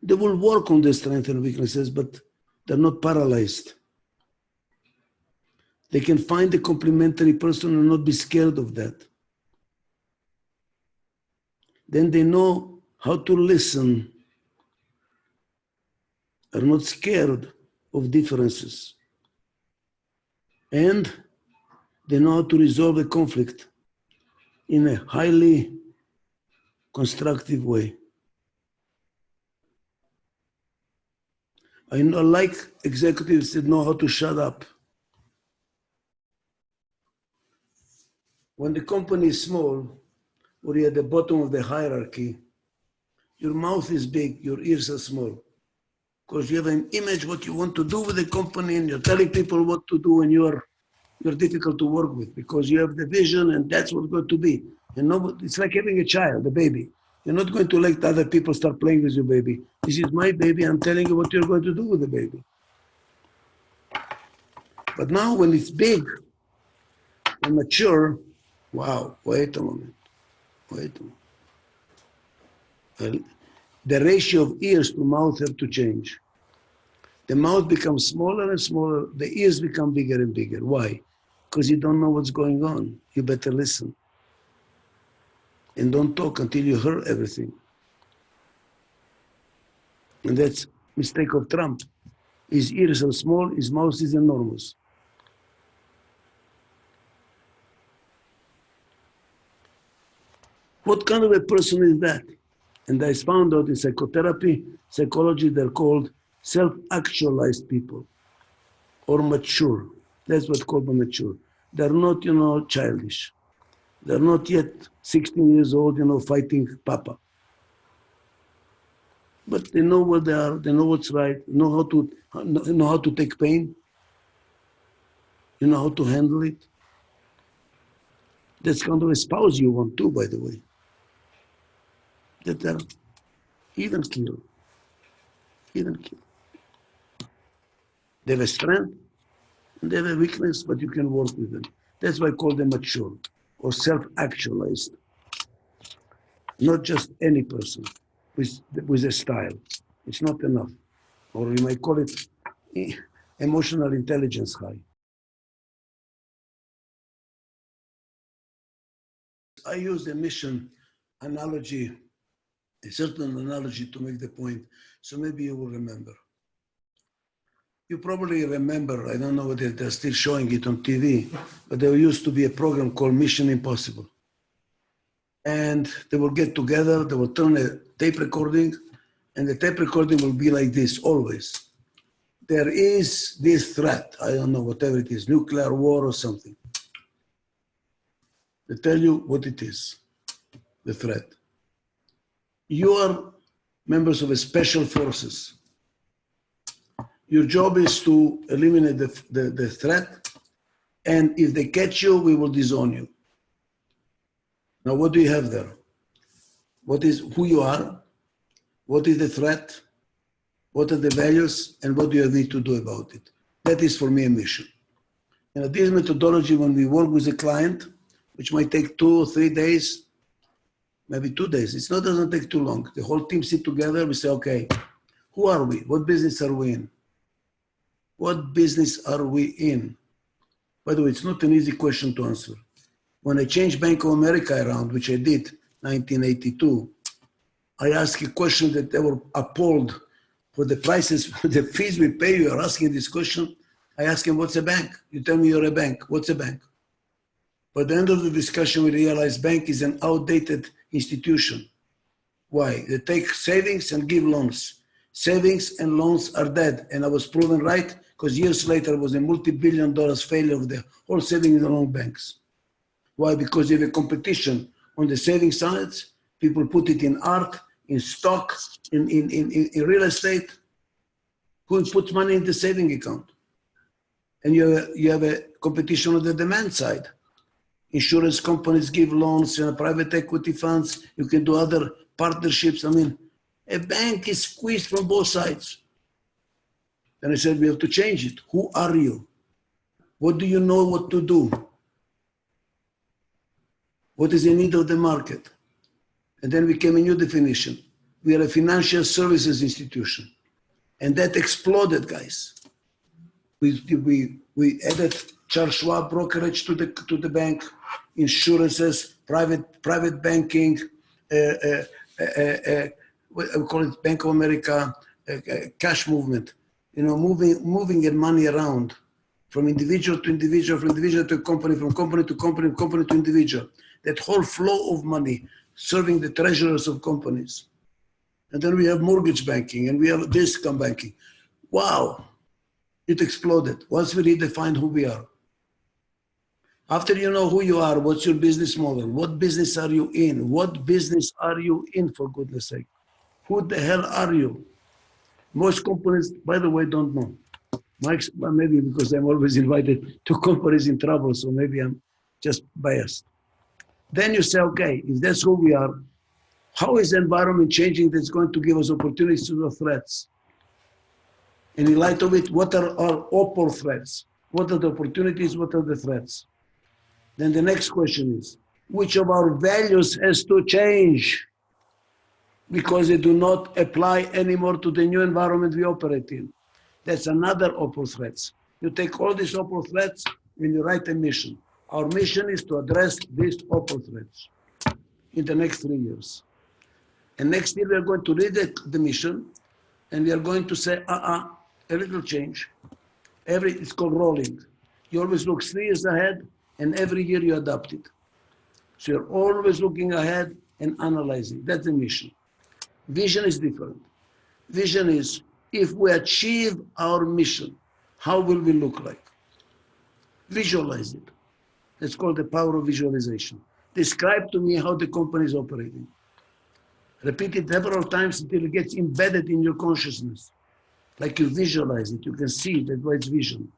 They will work on their strengths and weaknesses, but they're not paralyzed. They can find a complementary person and not be scared of that. Then they know how to listen, are not scared of differences. And they know how to resolve a conflict in a highly constructive way. I like executives that know how to shut up. When the company is small, or you're at the bottom of the hierarchy, your mouth is big, your ears are small. Because you have an image what you want to do with the company, and you're telling people what to do, and you're difficult to work with because you have the vision and that's what's going to be. And it's like having a child, a baby. You're not going to let other people start playing with your baby. This is my baby, I'm telling you what you're going to do with the baby. But now when it's big and mature, wow, wait a moment. Well, the ratio of ears to mouth have to change. The mouth becomes smaller and smaller, the ears become bigger and bigger. Why? Because you don't know what's going on. You better listen. And don't talk until you hear everything. And that's mistake of Trump. His ears are small, his mouth is enormous. What kind of a person is that? And I found out in psychotherapy, psychology, they're called self-actualized people or mature. That's what's called mature. They're not, childish. They're not yet 16 years old, fighting Papa. But they know what they are, they know what's right, know how to take pain, you know how to handle it. That's kind of a spouse you want too, by the way. That are even killed. They have a strength and they have a weakness, but you can work with them. That's why I call them mature or self-actualized. Not just any person with a style. It's not enough. Or you might call it emotional intelligence high. I use a mission analogy, a certain analogy to make the point, so maybe you will remember. You probably remember, I don't know whether they're still showing it on TV, but there used to be a program called Mission Impossible. and they will get together, they will turn a tape recording, and the tape recording will be like this always. There is this threat, I don't know, whatever it is, nuclear war or something. They tell you what it is, the threat. You are members of a special forces. Your job is to eliminate the threat, and if they catch you, we will disown you. Now, what do you have there? What is who you are? What is the threat? What are the values? And what do you need to do about it? That is, for me, a mission. And this methodology, when we work with a client, which might take 2 or 3 days, maybe 2 days, it doesn't take too long. The whole team sit together, we say, okay, who are we? What business are we in? What business are we in? By the way, it's not an easy question to answer. When I changed Bank of America around, which I did 1982, I asked a question that they were appalled for the prices, for the fees we pay. You are asking this question. I asked him, what's a bank? You tell me you're a bank. What's a bank? By the end of the discussion, we realized bank is an outdated institution. Why? They take savings and give loans. Savings and loans are dead. And I was proven right, because years later it was a multi-billion-dollar failure of the whole savings and loan banks. Why? Because you have a competition on the savings sides. People put it in art, in stock, in real estate. Who puts money in the saving account? And you have a competition on the demand side. Insurance companies give loans, private equity funds. You can do other partnerships. I mean, a bank is squeezed from both sides. And I said, we have to change it. Who are you? What do you know what to do? What is the need of the market? And then we came a new definition. We are a financial services institution. And that exploded, guys. We added Charles Schwab brokerage to the bank, insurances, private banking, we call it Bank of America, cash movement. Moving money around from individual to individual, from individual to company, from company to company, company to individual. That whole flow of money serving the treasurers of companies. And then we have mortgage banking and we have discount banking. Wow, it exploded once we redefined who we are. After you know who you are, what's your business model? What business are you in? What business are you in, for goodness sake? Who the hell are you? Most companies, by the way, don't know. Maybe because I'm always invited to companies in trouble, so maybe I'm just biased. Then you say, okay, if that's who we are, how is the environment changing that's going to give us opportunities or threats? And in light of it, what are our oppo threats? What are the opportunities? What are the threats? Then the next question is, which of our values has to change because they do not apply anymore to the new environment we operate in? That's another oppo threats. You take all these oppo threats and you write a mission. Our mission is to address these oppo threats in the next 3 years. And next year we are going to read the mission and we are going to say, a little change. It's called rolling. You always look 3 years ahead and every year you adapt it. So you're always looking ahead and analyzing. That's the mission. Vision is different. Vision is, if we achieve our mission, how will we look like? Visualize it. It's called the power of visualization. Describe to me how the company is operating. Repeat it several times until it gets embedded in your consciousness. Like you visualize it, you can see it, that's why it's vision.